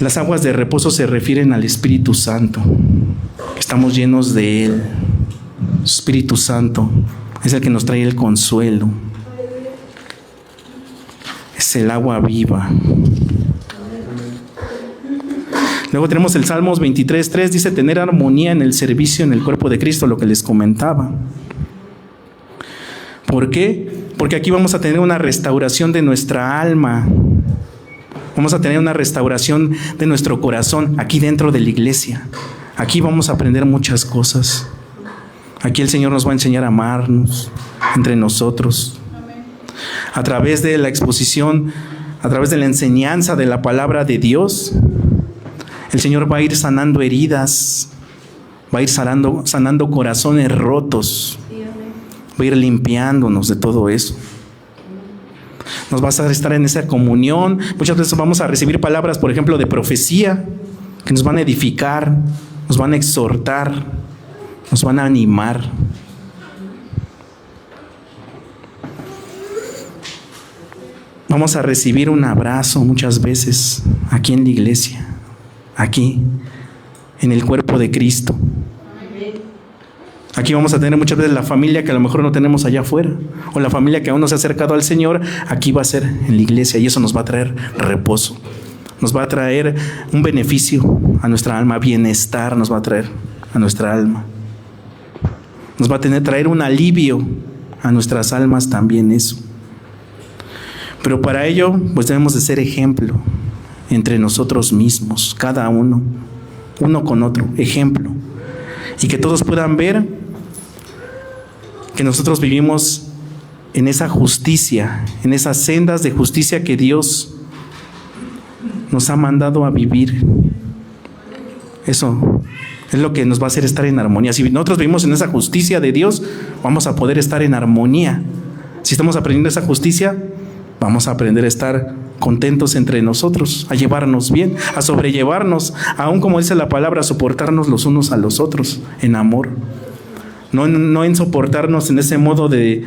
Las aguas de reposo se refieren al Espíritu Santo. Estamos llenos de Él. Espíritu Santo es el que nos trae el consuelo. Es el agua viva. Luego tenemos el Salmos 23:3, dice tener armonía en el servicio en el cuerpo de Cristo, lo que les comentaba. ¿Por qué? Porque aquí vamos a tener una restauración de nuestra alma. Vamos a tener una restauración de nuestro corazón aquí dentro de la iglesia. Aquí vamos a aprender muchas cosas. Aquí el Señor nos va a enseñar a amarnos entre nosotros. A través de la exposición, a través de la enseñanza de la palabra de Dios, el Señor va a ir sanando heridas, va a ir sanando corazones rotos, va a ir limpiándonos de todo eso. Nos va a hacer estar en esa comunión. Muchas veces vamos a recibir palabras, por ejemplo, de profecía, que nos van a edificar, nos van a exhortar, nos van a animar. Vamos a recibir un abrazo muchas veces aquí en la iglesia, aquí, en el cuerpo de Cristo. Aquí vamos a tener muchas veces la familia que a lo mejor no tenemos allá afuera, o la familia que aún no se ha acercado al Señor. Aquí va a ser en la iglesia, y eso nos va a traer reposo, nos va a traer un beneficio a nuestra alma, bienestar nos va a traer a nuestra alma, nos va a traer un alivio a nuestras almas también eso. Pero para ello pues debemos de ser ejemplo entre nosotros mismos, cada uno con otro, ejemplo, y que todos puedan ver que nosotros vivimos en esa justicia, en esas sendas de justicia que Dios nos ha mandado a vivir. Eso es lo que nos va a hacer estar en armonía. Si nosotros vivimos en esa justicia de Dios, vamos a poder estar en armonía. Si estamos aprendiendo esa justicia, vamos a aprender a estar contentos entre nosotros, a llevarnos bien, a sobrellevarnos, aún como dice la palabra, a soportarnos los unos a los otros en amor. No en soportarnos en ese modo de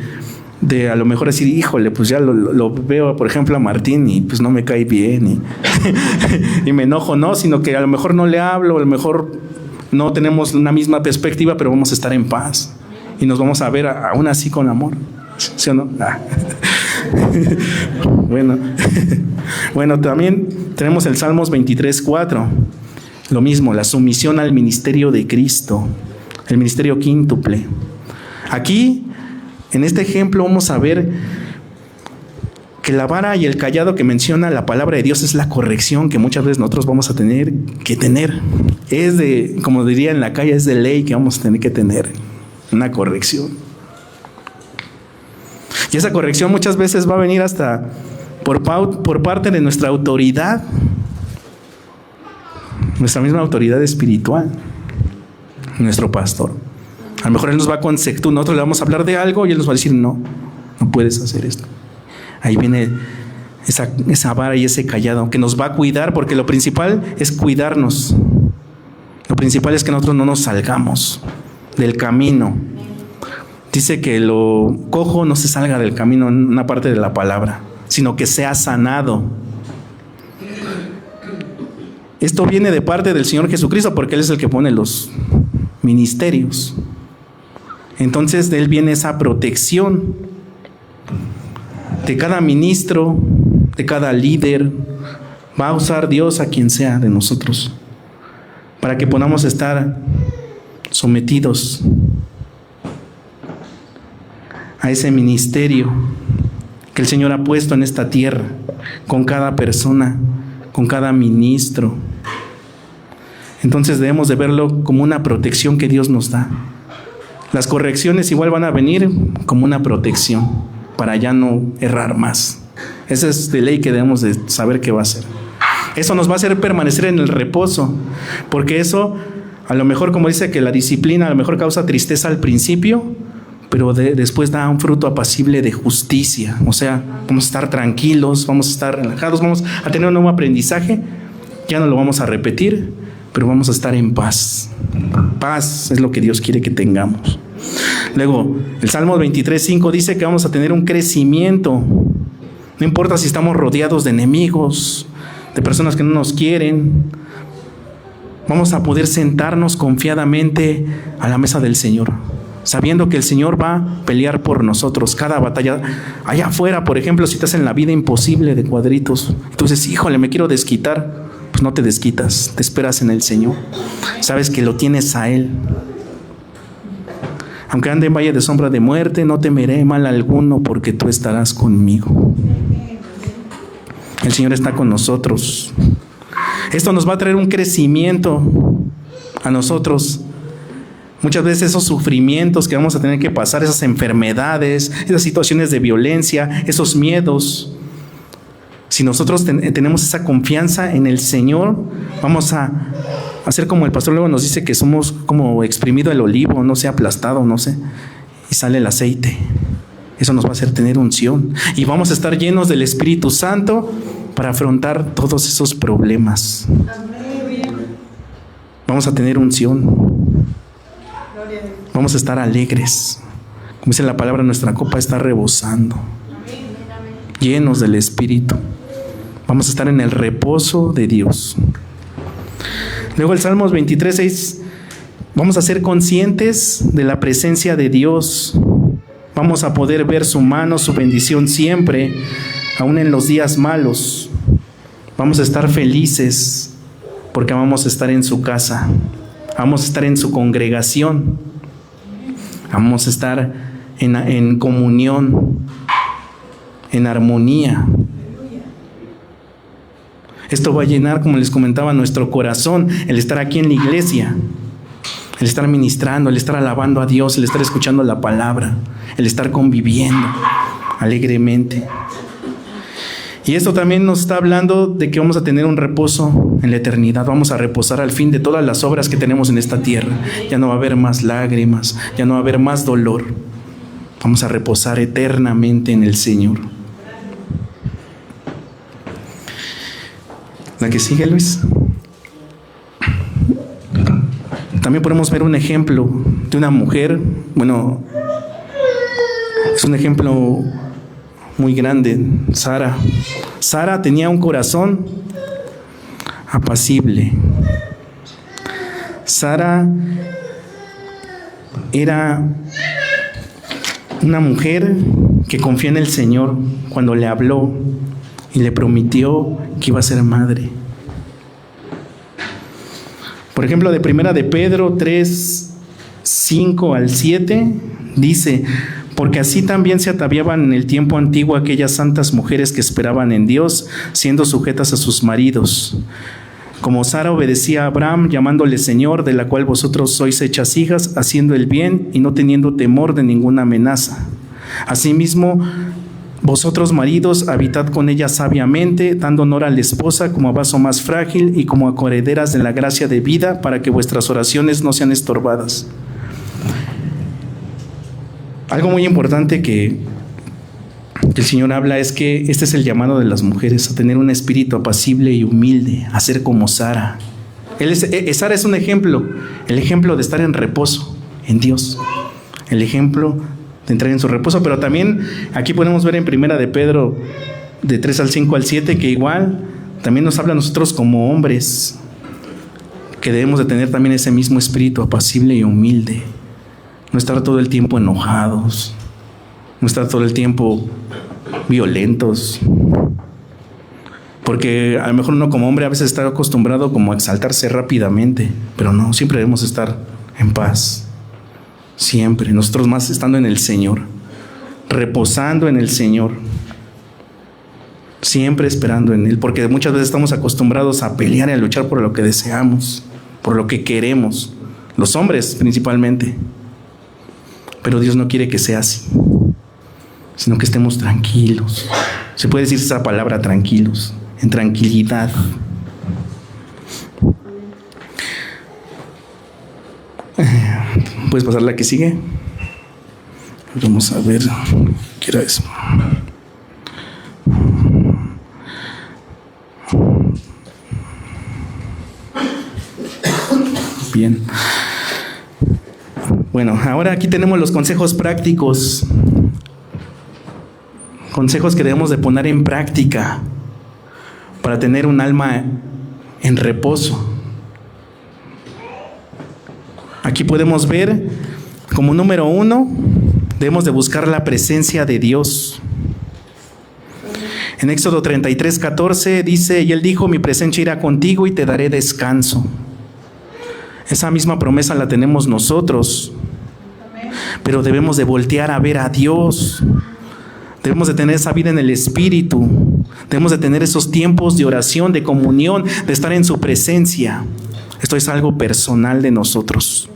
de a lo mejor decir, híjole, pues ya lo veo, por ejemplo, a Martín y pues no me cae bien y me enojo, no, sino que a lo mejor no le hablo, a lo mejor no tenemos una misma perspectiva, pero vamos a estar en paz y nos vamos a ver aún así con amor, ¿sí o no? Bueno, también tenemos el Salmos 23:4, lo mismo, la sumisión al ministerio de Cristo, el ministerio quíntuple. Aquí, en este ejemplo, vamos a ver que la vara y el cayado que menciona la palabra de Dios es la corrección que muchas veces nosotros vamos a tener que tener. Es de, como diría en la calle, es de ley que vamos a tener que tener una corrección. Y esa corrección muchas veces va a venir hasta por parte de nuestra autoridad, nuestra misma autoridad espiritual, nuestro pastor. A lo mejor él nos va a consecutar, nosotros le vamos a hablar de algo y él nos va a decir, no puedes hacer esto. Ahí viene esa vara y ese cayado que nos va a cuidar, porque lo principal es cuidarnos. Lo principal es que nosotros no nos salgamos del camino. Dice que lo cojo no se salga del camino en una parte de la palabra, sino que sea sanado. Esto viene de parte del Señor Jesucristo, porque Él es el que pone los ministerios. Entonces de Él viene esa protección de cada ministro, de cada líder. Va a usar Dios a quien sea de nosotros para que podamos estar sometidos a ese ministerio que el Señor ha puesto en esta tierra, con cada persona, con cada ministro. Entonces debemos de verlo como una protección que Dios nos da. Las correcciones igual van a venir como una protección para ya no errar más. Esa es de ley que debemos de saber que va a ser. Eso nos va a hacer permanecer en el reposo, porque eso, a lo mejor, como dice que la disciplina a lo mejor causa tristeza al principio, pero después da un fruto apacible de justicia. O sea, vamos a estar tranquilos, vamos a estar relajados, vamos a tener un nuevo aprendizaje. Ya no lo vamos a repetir, pero vamos a estar en paz. Paz es lo que Dios quiere que tengamos. Luego, el Salmo 23:5 dice que vamos a tener un crecimiento. No importa si estamos rodeados de enemigos, de personas que no nos quieren, vamos a poder sentarnos confiadamente a la mesa del Señor, sabiendo que el Señor va a pelear por nosotros cada batalla. Allá afuera, por ejemplo, si te hacen la vida imposible de cuadritos, entonces, híjole, me quiero desquitar, pues no te desquitas, te esperas en el Señor, sabes que lo tienes a Él. Aunque ande en valle de sombra de muerte, no temeré mal alguno, porque tú estarás conmigo. El Señor está con nosotros. Esto nos va a traer un crecimiento a nosotros. Muchas veces esos sufrimientos que vamos a tener que pasar, esas enfermedades, esas situaciones de violencia, esos miedos, si nosotros tenemos esa confianza en el Señor, vamos a hacer como el pastor luego nos dice, que somos como exprimido el olivo, no sé, aplastado, no sé, y sale el aceite. Eso nos va a hacer tener unción y vamos a estar llenos del Espíritu Santo para afrontar todos esos problemas. Vamos a tener unción. Vamos a estar alegres. Como dice la palabra, nuestra copa está rebosando. Llenos del Espíritu. Vamos a estar en el reposo de Dios. Luego el Salmos 23:6, vamos a ser conscientes de la presencia de Dios. Vamos a poder ver su mano, su bendición siempre, aún en los días malos. Vamos a estar felices porque vamos a estar en su casa. Vamos a estar en su congregación. Vamos a estar en comunión, en armonía. Esto va a llenar, como les comentaba, nuestro corazón, el estar aquí en la iglesia, el estar ministrando, el estar alabando a Dios, el estar escuchando la palabra, el estar conviviendo alegremente. Y esto también nos está hablando de que vamos a tener un reposo en la eternidad. Vamos a reposar al fin de todas las obras que tenemos en esta tierra. Ya no va a haber más lágrimas, ya no va a haber más dolor. Vamos a reposar eternamente en el Señor. La que sigue, Luis. También podemos ver un ejemplo de una mujer, Es un ejemplo muy grande. Sara tenía un corazón apacible. Sara era una mujer que confía en el Señor cuando le habló y le prometió que iba a ser madre. Por ejemplo, de Primera de Pedro 3, 5 al 7, dice: porque así también se ataviaban en el tiempo antiguo aquellas santas mujeres que esperaban en Dios, siendo sujetas a sus maridos. Como Sara obedecía a Abraham, llamándole Señor, de la cual vosotros sois hechas hijas, haciendo el bien y no teniendo temor de ninguna amenaza. Asimismo, vosotros maridos, habitad con ella sabiamente, dando honor a la esposa como a vaso más frágil y como a coherederas de la gracia de vida, para que vuestras oraciones no sean estorbadas. Algo muy importante que el Señor habla es que este es el llamado de las mujeres, a tener un espíritu apacible y humilde, a ser como Sara. Sara es un ejemplo, el ejemplo de estar en reposo en Dios, el ejemplo de entrar en su reposo. Pero también aquí podemos ver en Primera de Pedro de 3 al 5 al 7 que igual también nos habla a nosotros como hombres, que debemos de tener también ese mismo espíritu apacible y humilde, no estar todo el tiempo enojados, no estar todo el tiempo violentos, porque a lo mejor uno como hombre a veces está acostumbrado como a exaltarse rápidamente, pero no, siempre debemos estar en paz, siempre, nosotros más estando en el Señor, reposando en el Señor, siempre esperando en Él, porque muchas veces estamos acostumbrados a pelear y a luchar por lo que deseamos, por lo que queremos, los hombres principalmente, pero Dios no quiere que sea así, sino que estemos tranquilos. Se puede decir esa palabra, tranquilos, en tranquilidad. ¿Puedes pasar la que sigue? Vamos a ver qué era eso. Bien. Bueno, ahora aquí tenemos los consejos prácticos. Consejos que debemos de poner en práctica para tener un alma en reposo. Aquí podemos ver, como número 1, debemos de buscar la presencia de Dios. En Éxodo 33, 14 dice: y Él dijo, mi presencia irá contigo y te daré descanso. Esa misma promesa la tenemos nosotros, pero debemos de voltear a ver a Dios. Debemos de tener esa vida en el Espíritu. Debemos de tener esos tiempos de oración, de comunión, de estar en su presencia. Esto es algo personal de nosotros.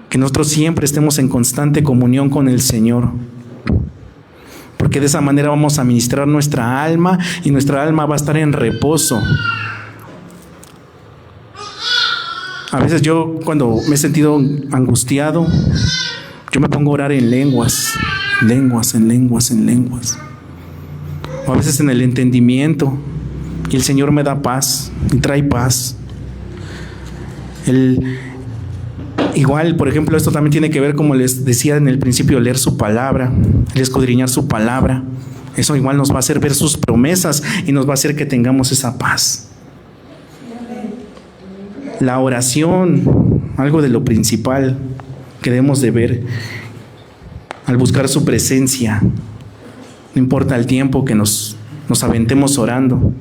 Que nosotros siempre estemos en constante comunión con el Señor. Porque de esa manera vamos a ministrar nuestra alma y nuestra alma va a estar en reposo. A veces yo, cuando me he sentido angustiado, yo me pongo a orar en lenguas. O a veces en el entendimiento. Y el Señor me da paz y trae paz. Igual, por ejemplo, esto también tiene que ver, como les decía en el principio, leer su palabra, el escudriñar su palabra. Eso igual nos va a hacer ver sus promesas y nos va a hacer que tengamos esa paz. La oración, algo de lo principal que debemos de ver al buscar su presencia. No importa el tiempo que nos aventemos orando.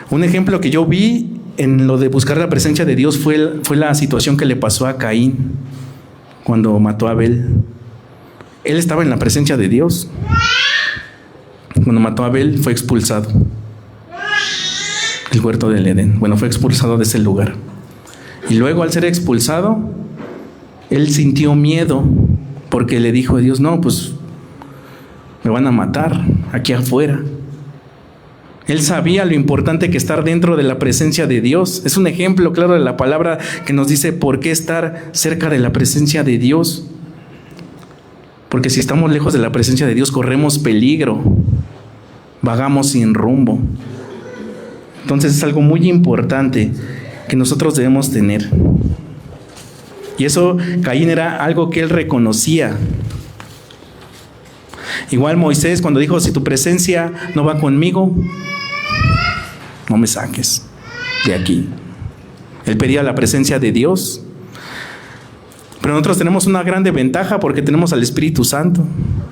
Un ejemplo que yo vi en lo de buscar la presencia de Dios fue la situación que le pasó a Caín cuando mató a Abel. Él estaba en la presencia de Dios. Cuando mató a Abel fue expulsado del huerto del Edén. Bueno, fue expulsado de ese lugar. Y luego, al ser expulsado, él sintió miedo porque le dijo a Dios: no, pues me van a matar aquí afuera. Él sabía lo importante que estar dentro de la presencia de Dios. Es un ejemplo claro de la palabra que nos dice por qué estar cerca de la presencia de Dios. Porque si estamos lejos de la presencia de Dios, corremos peligro, vagamos sin rumbo. Entonces es algo muy importante que nosotros debemos tener. Y eso, Caín, era algo que él reconocía. Igual Moisés cuando dijo, si tu presencia no va conmigo, no me saques de aquí. Él pedía la presencia de Dios. Pero nosotros tenemos una grande ventaja porque tenemos al Espíritu Santo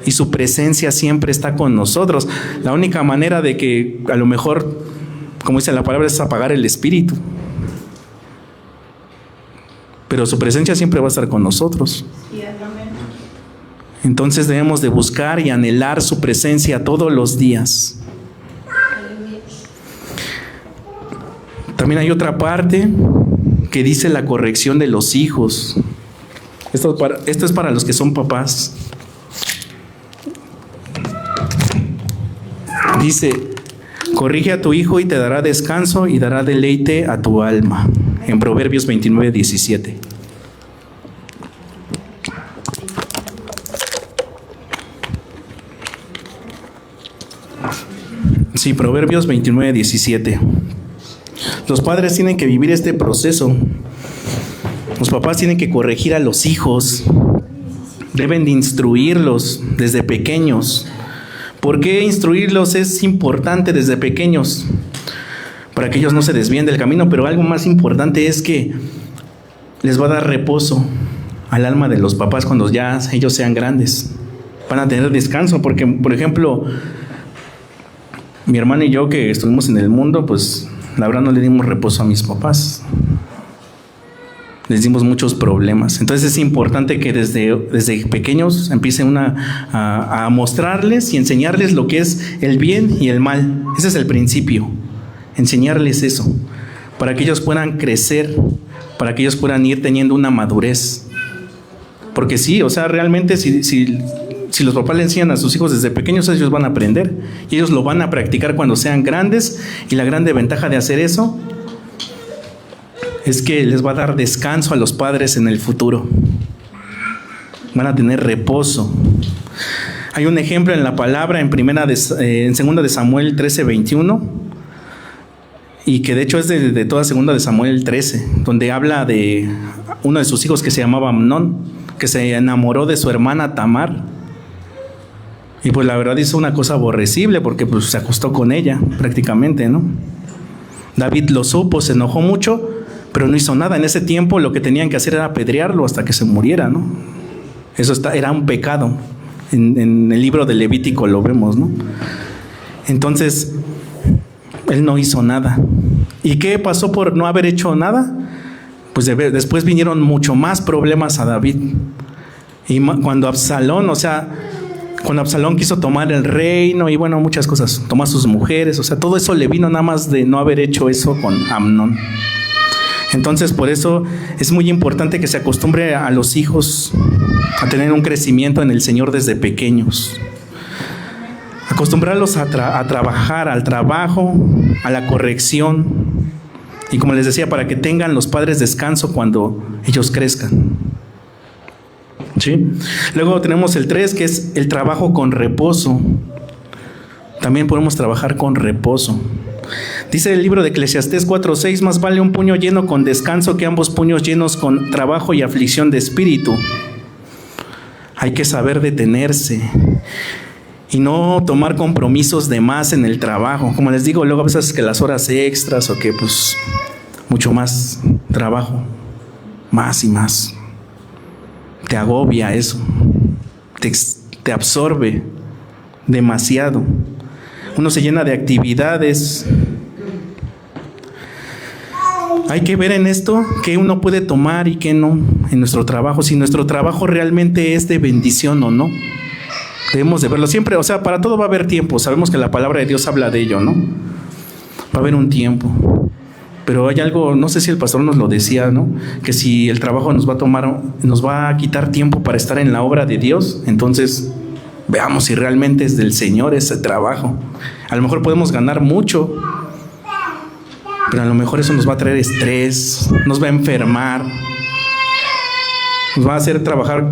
y su presencia siempre está con nosotros. La única manera de que a lo mejor, como dice la palabra, es apagar el espíritu. Pero su presencia siempre va a estar con nosotros. Entonces debemos de buscar y anhelar su presencia todos los días. También hay otra parte que dice la corrección de los hijos. Esto es para los que son papás. Dice, corrige a tu hijo y te dará descanso y dará deleite a tu alma. En Proverbios 29:17. Sí, Proverbios 29:17. Los padres tienen que vivir este proceso. Los papás tienen que corregir a los hijos. Deben de instruirlos desde pequeños. ¿Por qué instruirlos es importante desde pequeños? Para que ellos no se desvíen del camino, pero algo más importante es que les va a dar reposo al alma de los papás cuando ya ellos sean grandes. Van a tener descanso, porque, por ejemplo, mi hermana y yo que estuvimos en el mundo, pues la verdad no le dimos reposo a mis papás. Les dimos muchos problemas. Entonces es importante que desde pequeños empiecen a mostrarles y enseñarles lo que es el bien y el mal. Ese es el principio. Enseñarles eso, para que ellos puedan crecer, para que ellos puedan ir teniendo una madurez. Porque sí, o sea, realmente si los papás le enseñan a sus hijos desde pequeños, ellos van a aprender y ellos lo van a practicar cuando sean grandes. Y la grande ventaja de hacer eso es que les va a dar descanso a los padres en el futuro. Van a tener reposo. Hay un ejemplo en la palabra en 2 de Samuel 13:21, y que de hecho es de toda 2 de Samuel 13, donde habla de uno de sus hijos que se llamaba Amnón, que se enamoró de su hermana Tamar. Y pues la verdad hizo una cosa aborrecible porque pues se acostó con ella prácticamente, ¿no? David lo supo, se enojó mucho, pero no hizo nada. En ese tiempo lo que tenían que hacer era apedrearlo hasta que se muriera, ¿no? Eso era un pecado. En el libro de Levítico lo vemos, ¿no? Entonces, él no hizo nada. ¿Y qué pasó por no haber hecho nada? Pues después vinieron mucho más problemas a David. Y cuando Absalón quiso tomar el reino y bueno, muchas cosas, tomar sus mujeres, o sea, todo eso le vino nada más de no haber hecho eso con Amnón. Entonces, por eso es muy importante que se acostumbre a los hijos a tener un crecimiento en el Señor desde pequeños. Acostumbrarlos a trabajar, al trabajo, a la corrección. Y como les decía, para que tengan los padres descanso cuando ellos crezcan. ¿Sí? Luego tenemos el 3, que es el trabajo con reposo. También podemos trabajar con reposo. Dice el libro de Eclesiastés 4:6, más vale un puño lleno con descanso que ambos puños llenos con trabajo y aflicción de espíritu. Hay que saber detenerse y no tomar compromisos de más en el trabajo. Como les digo, luego a veces que las horas extras o que pues mucho más trabajo, más y más. Te agobia eso, te absorbe demasiado. Uno se llena de actividades. Hay que ver en esto qué uno puede tomar y qué no en nuestro trabajo, si nuestro trabajo realmente es de bendición o no. Debemos de verlo siempre, o sea, para todo va a haber tiempo. Sabemos que la palabra de Dios habla de ello, ¿no? Va a haber un tiempo. Pero hay algo, no sé si el pastor nos lo decía, ¿no? Que si el trabajo nos va a quitar tiempo para estar en la obra de Dios, entonces veamos si realmente es del Señor ese trabajo. A lo mejor podemos ganar mucho, pero a lo mejor eso nos va a traer estrés, nos va a enfermar, nos va a hacer trabajar.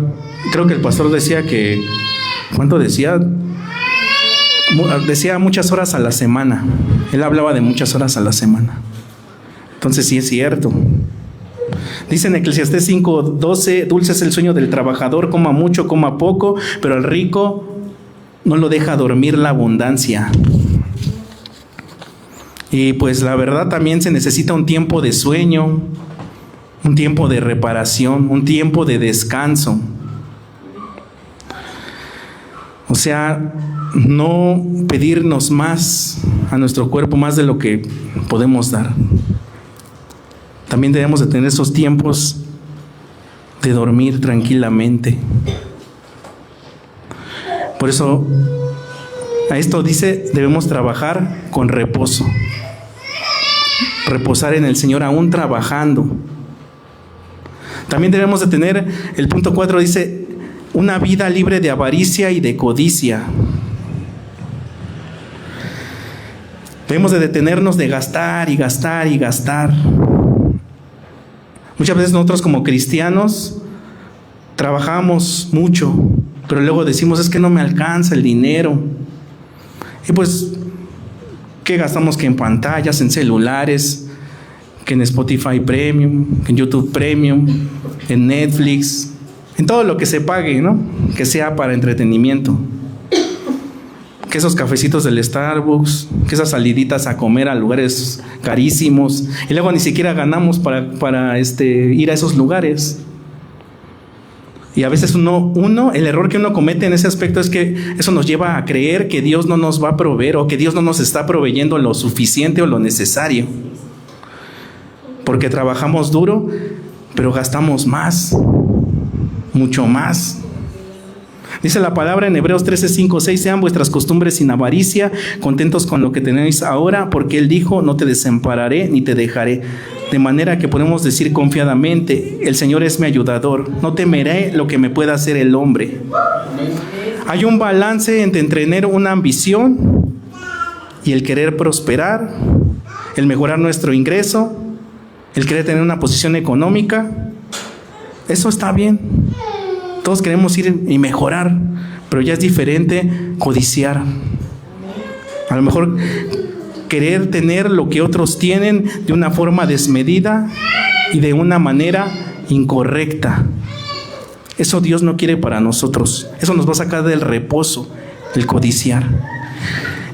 Creo que el pastor decía que, ¿cuánto decía? Decía muchas horas a la semana. Él hablaba de muchas horas a la semana. Entonces sí es cierto. Dice en Eclesiastés 5:12, dulce es el sueño del trabajador, coma mucho, coma poco, pero al rico no lo deja dormir la abundancia. Y pues la verdad también se necesita un tiempo de sueño, un tiempo de reparación, un tiempo de descanso. O sea, no pedirnos más a nuestro cuerpo, más de lo que podemos dar. También debemos de tener esos tiempos de dormir tranquilamente. Por eso, a esto dice, debemos trabajar con reposo. Reposar en el Señor aún trabajando. También debemos de tener, el punto 4 dice, una vida libre de avaricia y de codicia. Debemos de detenernos de gastar y gastar y gastar. Muchas veces nosotros como cristianos trabajamos mucho, pero luego decimos, es que no me alcanza el dinero. Y pues, ¿qué gastamos? Que en pantallas, en celulares, que en Spotify Premium, que en YouTube Premium, en Netflix, en todo lo que se pague, ¿no? Que sea para entretenimiento. Que esos cafecitos del Starbucks, que esas saliditas a comer a lugares carísimos, y luego ni siquiera ganamos para ir a esos lugares. Y a veces el error que uno comete en ese aspecto es que eso nos lleva a creer que Dios no nos va a proveer, o que Dios no nos está proveyendo lo suficiente o lo necesario. Porque trabajamos duro, pero gastamos más, mucho más. Dice la palabra en Hebreos 13:5-6, sean vuestras costumbres sin avaricia, contentos con lo que tenéis ahora, porque Él dijo, no te desampararé ni te dejaré. De manera que podemos decir confiadamente, el Señor es mi ayudador, no temeré lo que me pueda hacer el hombre. Hay un balance entre tener una ambición y el querer prosperar, el mejorar nuestro ingreso, el querer tener una posición económica. Eso está bien. Todos queremos ir y mejorar, pero ya es diferente codiciar. A lo mejor querer tener lo que otros tienen de una forma desmedida y de una manera incorrecta. Eso Dios no quiere para nosotros. Eso nos va a sacar del reposo, el codiciar.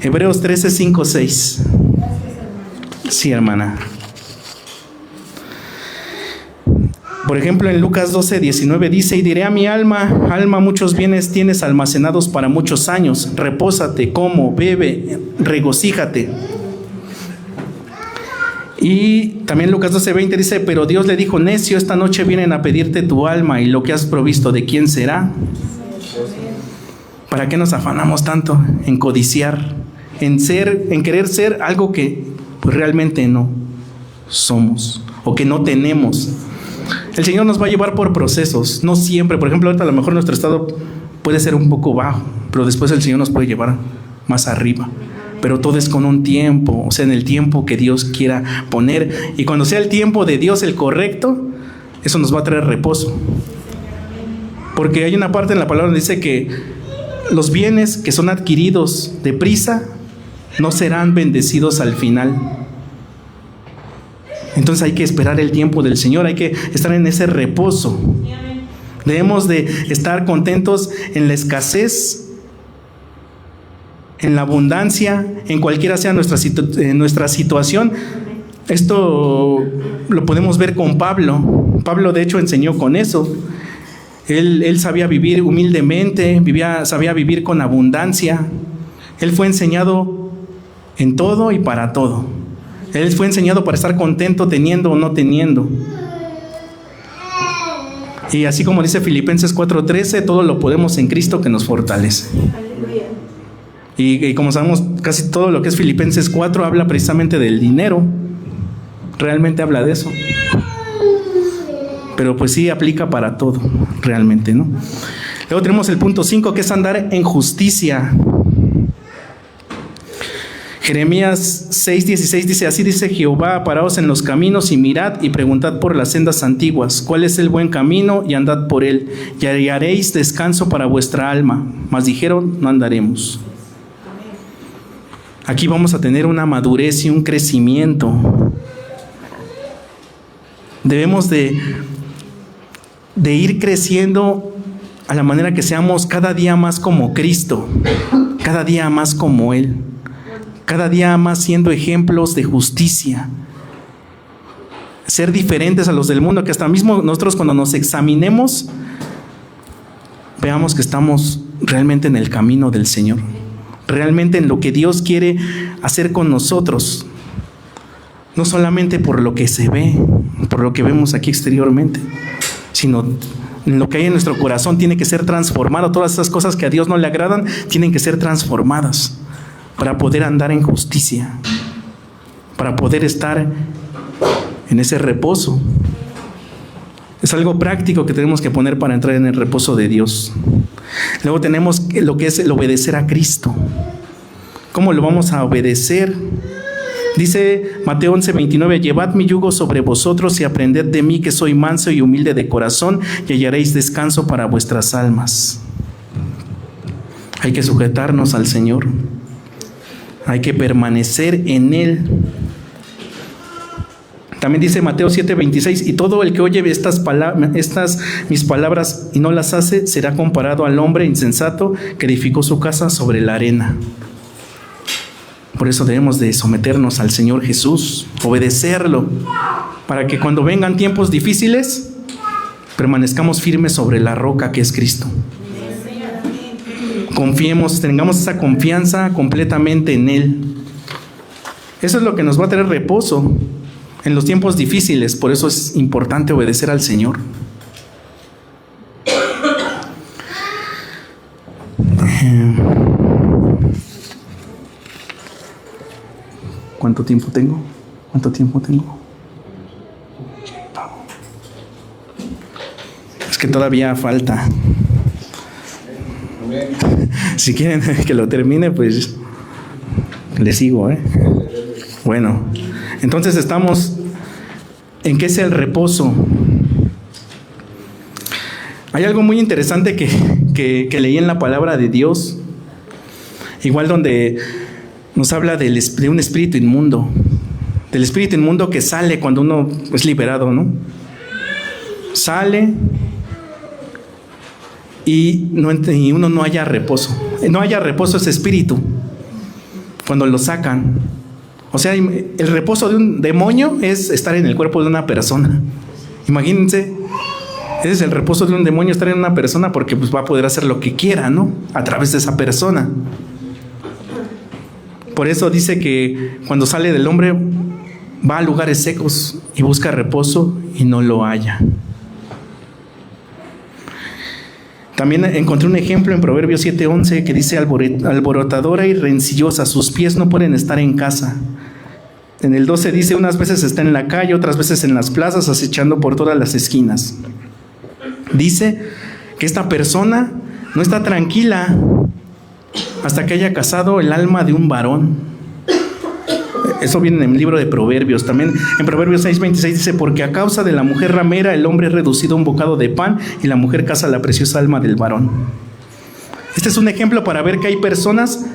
Hebreos 13:5-6. Sí, hermana. Por ejemplo, en Lucas 12:19 dice, y diré a mi alma, alma, muchos bienes tienes almacenados para muchos años, repósate, come, bebe, regocíjate. Y también Lucas 12:20 dice, pero Dios le dijo, necio, esta noche vienen a pedirte tu alma, y lo que has provisto, ¿de quién será? ¿Para qué nos afanamos tanto en codiciar, en querer ser algo que pues realmente no somos o que no tenemos? El Señor nos va a llevar por procesos, no siempre. Por ejemplo, ahorita a lo mejor nuestro estado puede ser un poco bajo, pero después el Señor nos puede llevar más arriba. Pero todo es con un tiempo, o sea, en el tiempo que Dios quiera poner. Y cuando sea el tiempo de Dios el correcto, eso nos va a traer reposo. Porque hay una parte en la palabra donde dice que los bienes que son adquiridos deprisa no serán bendecidos al final. Entonces hay que esperar el tiempo del Señor, hay que estar en ese reposo. Debemos de estar contentos en la escasez, en la abundancia, en cualquiera sea nuestra situación. Esto lo podemos ver con Pablo. Pablo de hecho enseñó con eso. Él sabía vivir humildemente, sabía vivir con abundancia. Él fue enseñado en todo y para todo. Él fue enseñado para estar contento teniendo o no teniendo. Y así como dice Filipenses 4:13, todo lo podemos en Cristo que nos fortalece. Y como sabemos, casi todo lo que es Filipenses 4 habla precisamente del dinero. Realmente habla de eso. Pero pues sí aplica para todo, realmente, ¿no? Luego tenemos el punto 5, que es andar en justicia. Jeremías 6:16 dice, así dice Jehová, paraos en los caminos y mirad y preguntad por las sendas antiguas, cuál es el buen camino y andad por él, y hallaréis descanso para vuestra alma. Mas dijeron, no andaremos. Aquí vamos a tener una madurez y un crecimiento. Debemos de ir creciendo a la manera que seamos cada día más como Cristo, cada día más como Él, cada día más siendo ejemplos de justicia. Ser diferentes a los del mundo, que hasta mismo nosotros cuando nos examinemos, veamos que estamos realmente en el camino del Señor, realmente en lo que Dios quiere hacer con nosotros, no solamente por lo que se ve, por lo que vemos aquí exteriormente, sino en lo que hay en nuestro corazón. Tiene que ser transformado. Todas esas cosas que a Dios no le agradan tienen que ser transformadas para poder andar en justicia, para poder estar en ese reposo. Es algo práctico que tenemos que poner para entrar en el reposo de Dios. Luego tenemos lo que es el obedecer a Cristo. ¿Cómo lo vamos a obedecer? Dice Mateo 11:29, llevad mi yugo sobre vosotros y aprended de mí, que soy manso y humilde de corazón, y hallaréis descanso para vuestras almas. Hay que sujetarnos al Señor. Hay que permanecer en Él. También dice Mateo 7:26, y todo el que oye estas mis palabras y no las hace, será comparado al hombre insensato que edificó su casa sobre la arena. Por eso debemos de someternos al Señor Jesús, obedecerlo, para que cuando vengan tiempos difíciles, permanezcamos firmes sobre la roca que es Cristo. Confiemos, tengamos esa confianza completamente en Él. Eso es lo que nos va a traer reposo en los tiempos difíciles. Por eso es importante obedecer al Señor. ¿Cuánto tiempo tengo? Es que todavía falta. Si quieren que lo termine, pues le sigo, Bueno, entonces estamos en qué es el reposo. Hay algo muy interesante que leí en la palabra de Dios, igual donde nos habla de un espíritu inmundo, del espíritu inmundo que sale cuando uno es liberado, ¿no? Sale y uno no haya reposo. No haya reposo ese espíritu cuando lo sacan. O sea, el reposo de un demonio es estar en el cuerpo de una persona. Imagínense, ese es el reposo de un demonio, estar en una persona, porque pues va a poder hacer lo que quiera, ¿no? A través de esa persona. Por eso dice que cuando sale del hombre va a lugares secos y busca reposo y no lo halla. También encontré un ejemplo en Proverbios 7:11 que dice: alborotadora y rencillosa, sus pies no pueden estar en casa. En el 12 dice: unas veces está en la calle, otras veces en las plazas, acechando por todas las esquinas. Dice que esta persona no está tranquila hasta que haya cazado el alma de un varón. Eso viene en el libro de Proverbios. También en Proverbios 6:26 dice: porque a causa de la mujer ramera el hombre es reducido a un bocado de pan, y la mujer caza la preciosa alma del varón. Este es un ejemplo para ver que hay personas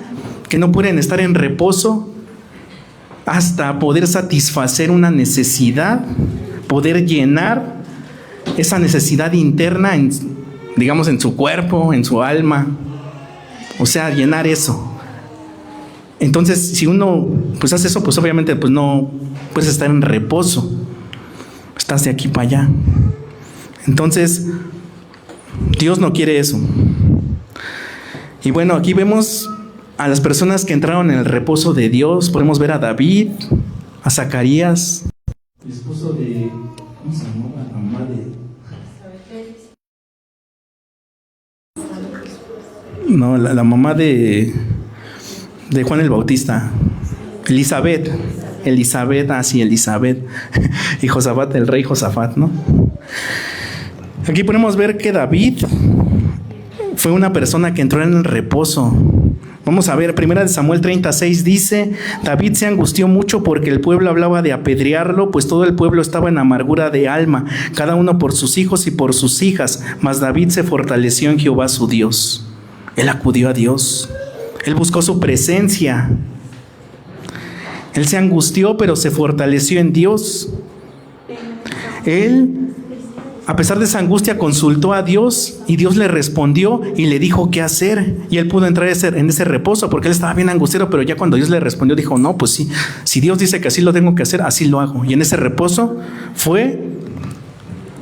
que no pueden estar en reposo hasta poder satisfacer una necesidad, poder llenar esa necesidad interna, digamos, en su cuerpo, en su alma. O sea, llenar eso. Entonces, si uno pues hace eso, pues obviamente pues no puedes estar en reposo. Estás de aquí para allá. Entonces, Dios no quiere eso. Y bueno, aquí vemos a las personas que entraron en el reposo de Dios. Podemos ver a David, a Zacarías, el esposo de, ¿cómo se llama? La mamá de... No, la mamá de Juan el Bautista, Elizabeth, y Josafat, el rey Josafat, ¿no? Aquí podemos ver que David fue una persona que entró en el reposo. Vamos a ver, 1 Samuel 36 dice: David se angustió mucho porque el pueblo hablaba de apedrearlo, pues todo el pueblo estaba en amargura de alma, cada uno por sus hijos y por sus hijas, mas David se fortaleció en Jehová su Dios. Él acudió a Dios. Él buscó su presencia. Él se angustió, pero se fortaleció en Dios. él, a pesar de esa angustia, consultó a Dios y Dios le respondió y le dijo qué hacer. Y él pudo entrar en ese reposo porque él estaba bien angustiado, pero ya cuando Dios le respondió dijo, no, pues sí, si Dios dice que así lo tengo que hacer, así lo hago. Y en ese reposo fue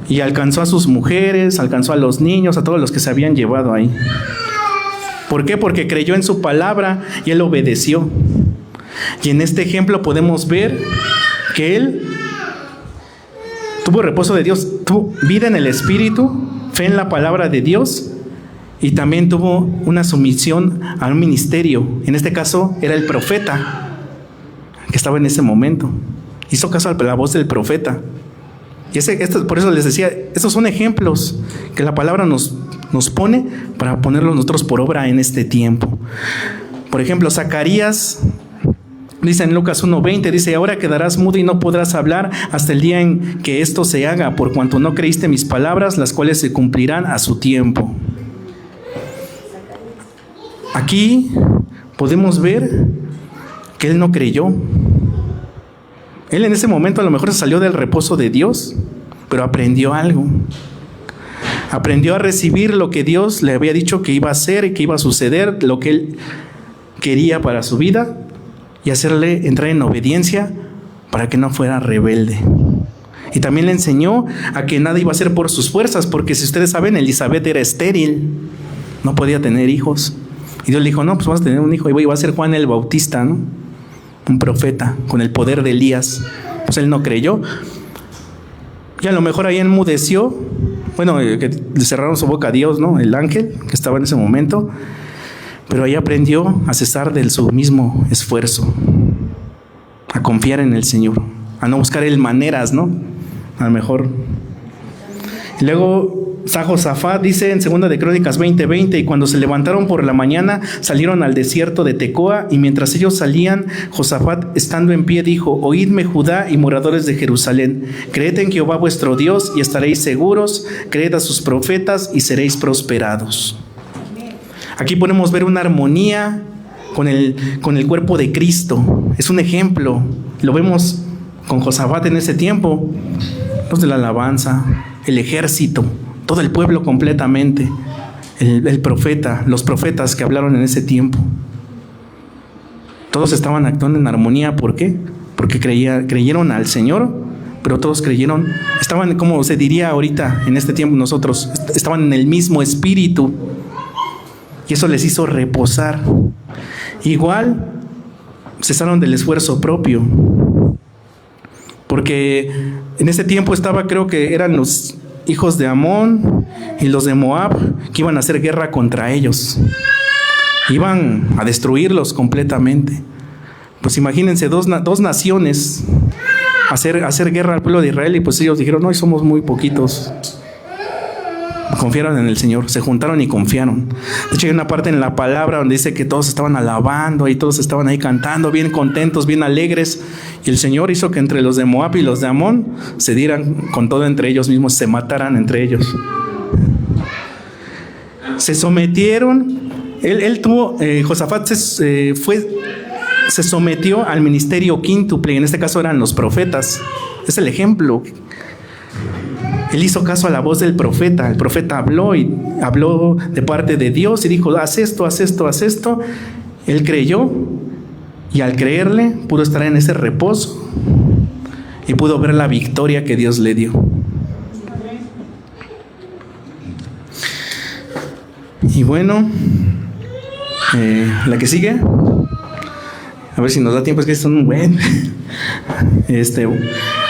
y alcanzó a sus mujeres, alcanzó a los niños, a todos los que se habían llevado ahí. ¿Por qué? Porque creyó en su palabra y él obedeció. Y en este ejemplo podemos ver que él tuvo reposo de Dios, tuvo vida en el Espíritu, fe en la palabra de Dios y también tuvo una sumisión a un ministerio. En este caso era el profeta que estaba en ese momento. Hizo caso a la voz del profeta. Y por eso les decía, estos son ejemplos que la palabra nos pone para ponerlos nosotros por obra en este tiempo. Por ejemplo, Zacarías dice en Lucas 1:20, dice, ahora quedarás mudo y no podrás hablar hasta el día en que esto se haga, por cuanto no creíste mis palabras, las cuales se cumplirán a su tiempo. Aquí podemos ver que él no creyó. Él en ese momento a lo mejor se salió del reposo de Dios, pero aprendió algo. Aprendió a recibir lo que Dios le había dicho que iba a hacer y que iba a suceder, lo que él quería para su vida, y hacerle entrar en obediencia para que no fuera rebelde. Y también le enseñó a que nada iba a hacer por sus fuerzas, porque si ustedes saben, Elizabeth era estéril, no podía tener hijos. Y Dios le dijo, no, pues vas a tener un hijo, y va a ser Juan el Bautista, ¿no? Un profeta con el poder de Elías. Pues él no creyó. Y a lo mejor ahí enmudeció. Bueno, que le cerraron su boca a Dios, ¿no? El ángel que estaba en ese momento. Pero ahí aprendió a cesar de su mismo esfuerzo, a confiar en el Señor, a no buscar él maneras, ¿no? A lo mejor. Y luego Josafat dice en 2 de Crónicas 20:20, y cuando se levantaron por la mañana, salieron al desierto de Tecoa, y mientras ellos salían, Josafat, estando en pie, dijo, oídme Judá y moradores de Jerusalén, creed en Jehová vuestro Dios y estaréis seguros, creed a sus profetas y seréis prosperados. Aquí podemos ver una armonía con el cuerpo de Cristo. Es un ejemplo. Lo vemos con Josafat en ese tiempo. Los de la alabanza, el ejército, todo el pueblo completamente. El profeta, los profetas que hablaron en ese tiempo. Todos estaban actuando en armonía. ¿Por qué? Porque creyeron al Señor, pero todos creyeron, estaban, como se diría ahorita en este tiempo nosotros, estaban en el mismo espíritu. Y eso les hizo reposar. Igual cesaron del esfuerzo propio. Porque en ese tiempo creo que eran los hijos de Amón y los de Moab que iban a hacer guerra contra ellos. Iban a destruirlos completamente. Pues imagínense dos naciones hacer guerra al pueblo de Israel, y pues ellos dijeron, no, somos muy poquitos. Confiaron en el Señor, se juntaron y confiaron. De hecho hay una parte en la palabra donde dice que todos estaban alabando y todos estaban ahí cantando, bien contentos, bien alegres, y el Señor hizo que entre los de Moab y los de Amón se dieran con todo entre ellos mismos, se mataran entre ellos. Se sometieron. Josafat se sometió al ministerio quíntuple, y en este caso eran los profetas. Es el ejemplo. Él hizo caso a la voz del profeta. El profeta habló de parte de Dios y dijo, haz esto, haz esto, haz esto. Él creyó, y al creerle pudo estar en ese reposo y pudo ver la victoria que Dios le dio. Y bueno, la que sigue, a ver si nos da tiempo, es que son buenos.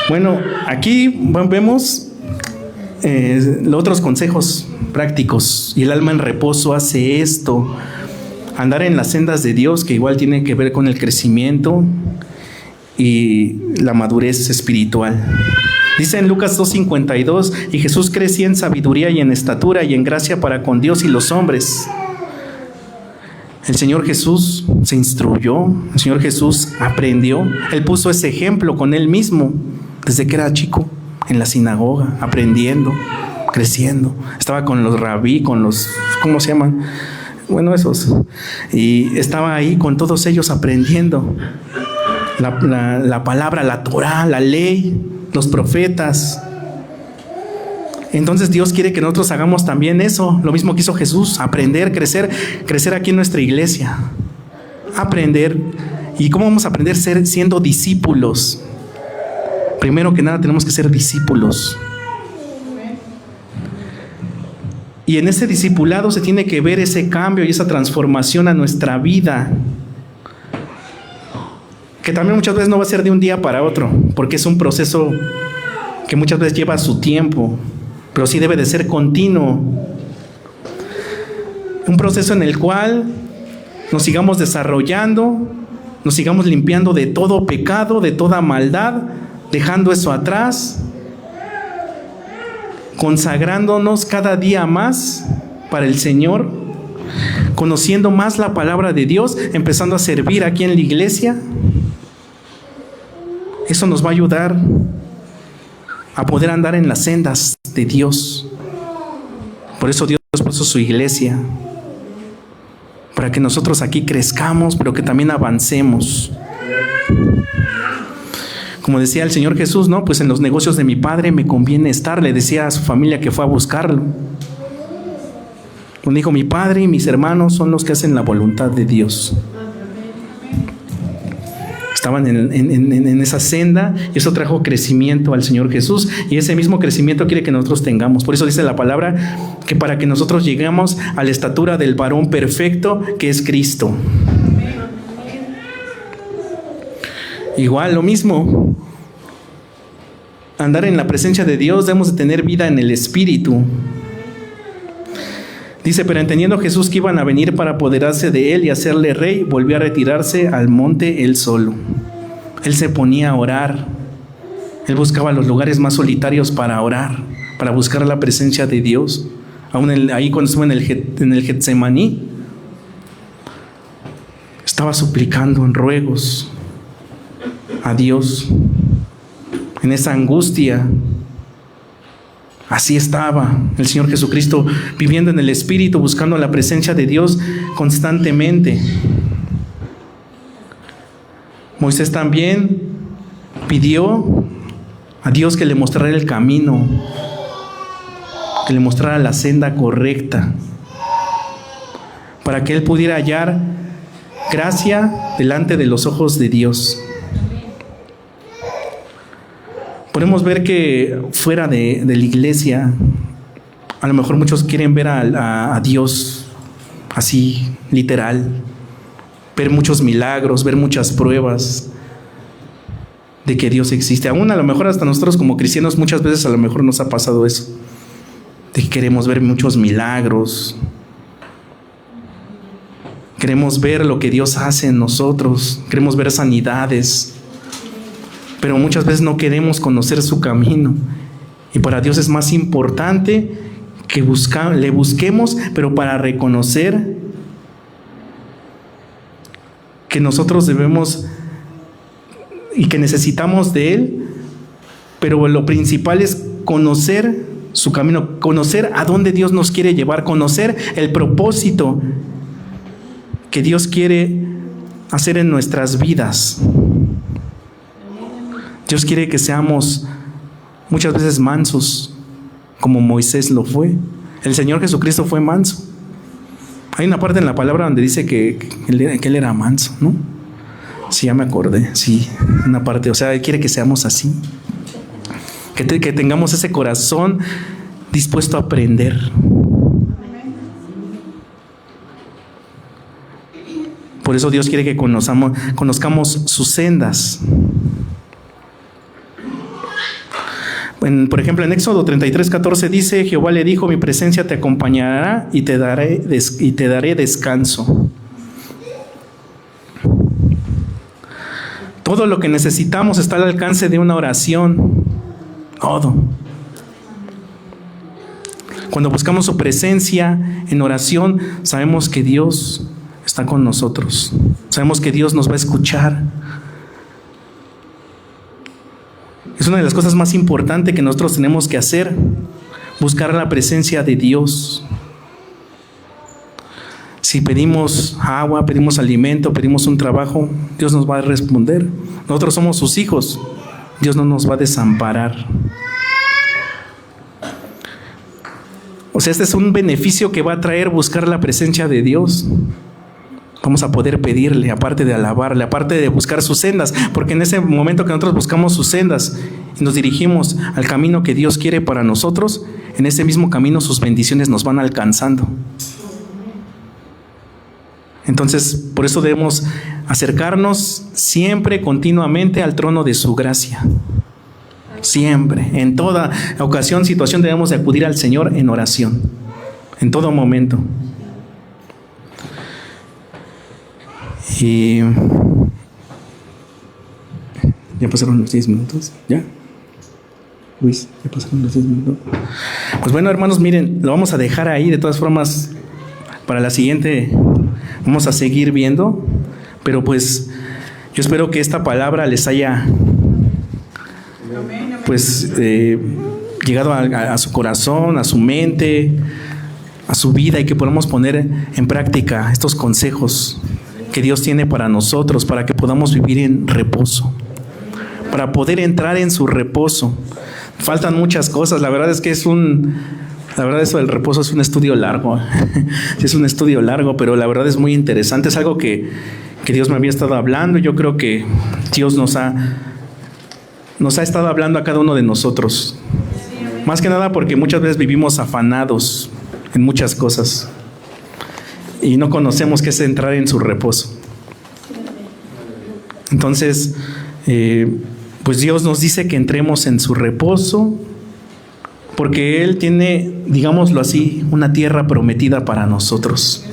Bueno, aquí vemos los otros consejos prácticos. Y el alma en reposo hace esto: andar en las sendas de Dios, que igual tiene que ver con el crecimiento y la madurez espiritual. Dice en Lucas 2:52, y Jesús crecía en sabiduría y en estatura y en gracia para con Dios y los hombres. El Señor Jesús se instruyó, el Señor Jesús aprendió. Él puso ese ejemplo con él mismo desde que era chico, en la sinagoga, aprendiendo, creciendo. Estaba con los rabí, con los, ¿cómo se llaman? Bueno, esos. Y estaba ahí con todos ellos aprendiendo la palabra, la Torá, la ley, los profetas. Entonces Dios quiere que nosotros hagamos también eso, lo mismo que hizo Jesús, aprender, crecer aquí en nuestra iglesia. Aprender. ¿Y cómo vamos a aprender? Siendo discípulos. Primero que nada tenemos que ser discípulos. Y en ese discipulado se tiene que ver ese cambio y esa transformación a nuestra vida. Que también muchas veces no va a ser de un día para otro, porque es un proceso que muchas veces lleva su tiempo, pero sí debe de ser continuo. Un proceso en el cual nos sigamos desarrollando, nos sigamos limpiando de todo pecado, de toda maldad, dejando eso atrás, consagrándonos cada día más para el Señor, conociendo más la palabra de Dios, empezando a servir aquí en la iglesia. Eso nos va a ayudar a poder andar en las sendas de Dios. Por eso Dios puso su iglesia, para que nosotros aquí crezcamos, pero que también avancemos. Como decía el Señor Jesús, ¿no? Pues en los negocios de mi Padre me conviene estar. Le decía a su familia que fue a buscarlo. Cuando dijo, mi Padre y mis hermanos son los que hacen la voluntad de Dios. Estaban en esa senda, y eso trajo crecimiento al Señor Jesús, y ese mismo crecimiento quiere que nosotros tengamos. Por eso dice la palabra que para que nosotros lleguemos a la estatura del varón perfecto que es Cristo. Igual, lo mismo, andar en la presencia de Dios, debemos de tener vida en el Espíritu. Dice, pero entendiendo Jesús que iban a venir para apoderarse de él y hacerle rey, volvió a retirarse al monte él solo. Él se ponía a orar. Él buscaba los lugares más solitarios para orar, para buscar la presencia de Dios. Aún ahí cuando estuvo en el Getsemaní, estaba suplicando en ruegos a Dios, en esa angustia. Así estaba el Señor Jesucristo, viviendo en el Espíritu, buscando la presencia de Dios constantemente. Moisés también pidió a Dios que le mostrara el camino, que le mostrara la senda correcta, para que él pudiera hallar gracia delante de los ojos de Dios. Podemos ver que fuera de la iglesia, a lo mejor muchos quieren ver a Dios así, literal, ver muchos milagros, ver muchas pruebas de que Dios existe. Aún a lo mejor hasta nosotros como cristianos muchas veces a lo mejor nos ha pasado eso, de que queremos ver muchos milagros, queremos ver lo que Dios hace en nosotros, queremos ver sanidades, pero muchas veces no queremos conocer su camino. Y para Dios es más importante que le busquemos, pero para reconocer que nosotros debemos y que necesitamos de Él, pero lo principal es conocer su camino, conocer a dónde Dios nos quiere llevar, conocer el propósito que Dios quiere hacer en nuestras vidas. Dios quiere que seamos muchas veces mansos, como Moisés lo fue. El Señor Jesucristo fue manso. Hay una parte en la palabra donde dice que él era manso, ¿no? Sí, ya me acordé, sí, una parte, o sea, Él quiere que seamos así. Que tengamos ese corazón dispuesto a aprender. Por eso Dios quiere que conozcamos sus sendas. Por ejemplo, en Éxodo 33:14 dice, Jehová le dijo, mi presencia te acompañará y te daré descanso. Todo lo que necesitamos está al alcance de una oración. Todo. Cuando buscamos su presencia en oración, sabemos que Dios está con nosotros. Sabemos que Dios nos va a escuchar. Es una de las cosas más importantes que nosotros tenemos que hacer, buscar la presencia de Dios. Si pedimos agua, pedimos alimento, pedimos un trabajo, Dios nos va a responder. Nosotros somos sus hijos, Dios no nos va a desamparar. sea, este es un beneficio que va a traer buscar la presencia de Dios. Vamos a poder pedirle, aparte de alabarle, aparte de buscar sus sendas, porque en ese momento que nosotros buscamos sus sendas y nos dirigimos al camino que Dios quiere para nosotros, en ese mismo camino sus bendiciones nos van alcanzando. Entonces, por eso debemos acercarnos siempre, continuamente al trono de su gracia. Siempre, en toda ocasión, situación, debemos de acudir al Señor en oración, en todo momento. Y ya pasaron los 10 minutos, ¿ya? Luis, ya pasaron los 10 minutos. Pues bueno, hermanos, miren, lo vamos a dejar ahí. De todas formas, para la siguiente vamos a seguir viendo, pero pues yo espero que esta palabra les haya pues llegado a su corazón, a su mente, a su vida, y que podamos poner en práctica estos consejos que Dios tiene para nosotros, para que podamos vivir en reposo, para poder entrar en su reposo. Faltan muchas cosas, la verdad es que eso del reposo es un estudio largo. Es un estudio largo, pero la verdad es muy interesante, es algo que Dios me había estado hablando. Yo creo que Dios nos ha estado hablando a cada uno de nosotros, más que nada porque muchas veces vivimos afanados en muchas cosas y no conocemos qué es entrar en su reposo. Entonces, pues Dios nos dice que entremos en su reposo, porque Él tiene, digámoslo así, una tierra prometida para nosotros.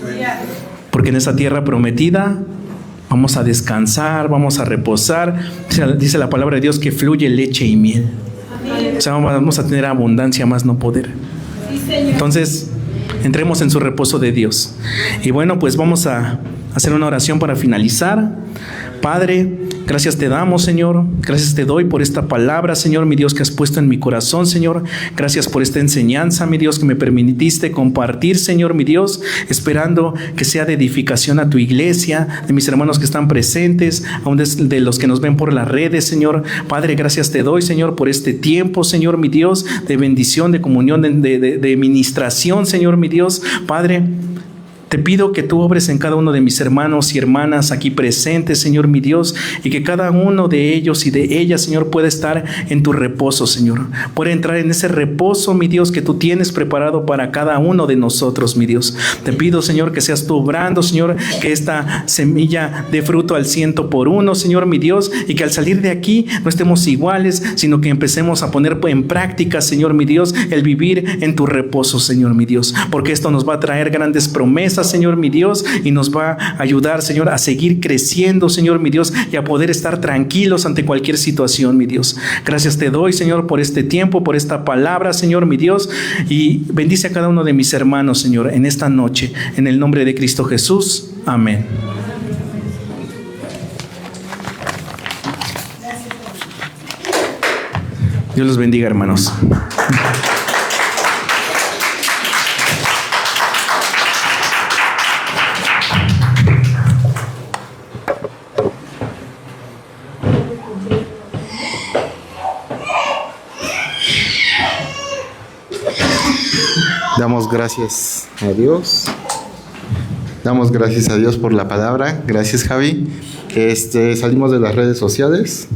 Porque en esa tierra prometida vamos a descansar, vamos a reposar. Dice la palabra de Dios que fluye leche y miel. O sea, vamos a tener abundancia más no poder. Entonces, entremos en su reposo de Dios. Y bueno, pues vamos a hacer una oración para finalizar. Padre, gracias te damos, Señor. Gracias te doy por esta palabra, Señor, mi Dios, que has puesto en mi corazón, Señor. Gracias por esta enseñanza, mi Dios, que me permitiste compartir, Señor, mi Dios, esperando que sea de edificación a tu iglesia, de mis hermanos que están presentes, aún de los que nos ven por las redes, Señor. Padre, gracias te doy, Señor, por este tiempo, Señor, mi Dios, de bendición, de comunión, de ministración, Señor, mi Dios. Padre, te pido que tú obres en cada uno de mis hermanos y hermanas aquí presentes, Señor mi Dios, y que cada uno de ellos y de ellas, Señor, pueda estar en tu reposo, Señor. Pueda entrar en ese reposo, mi Dios, que tú tienes preparado para cada uno de nosotros, mi Dios. Te pido, Señor, que seas tú obrando, Señor, que esta semilla dé fruto al 100%, Señor mi Dios, y que al salir de aquí no estemos iguales, sino que empecemos a poner en práctica, Señor mi Dios, el vivir en tu reposo, Señor mi Dios, porque esto nos va a traer grandes promesas, Señor mi Dios, y nos va a ayudar, Señor, a seguir creciendo, Señor mi Dios, y a poder estar tranquilos ante cualquier situación, mi Dios. Gracias te doy, Señor, por este tiempo, por esta palabra, Señor mi Dios, y bendice a cada uno de mis hermanos, Señor, en esta noche, en el nombre de Cristo Jesús. Amén. Dios los bendiga, hermanos. Damos gracias a Dios. Damos gracias a Dios por la palabra. Gracias, Javi. Salimos de las redes sociales.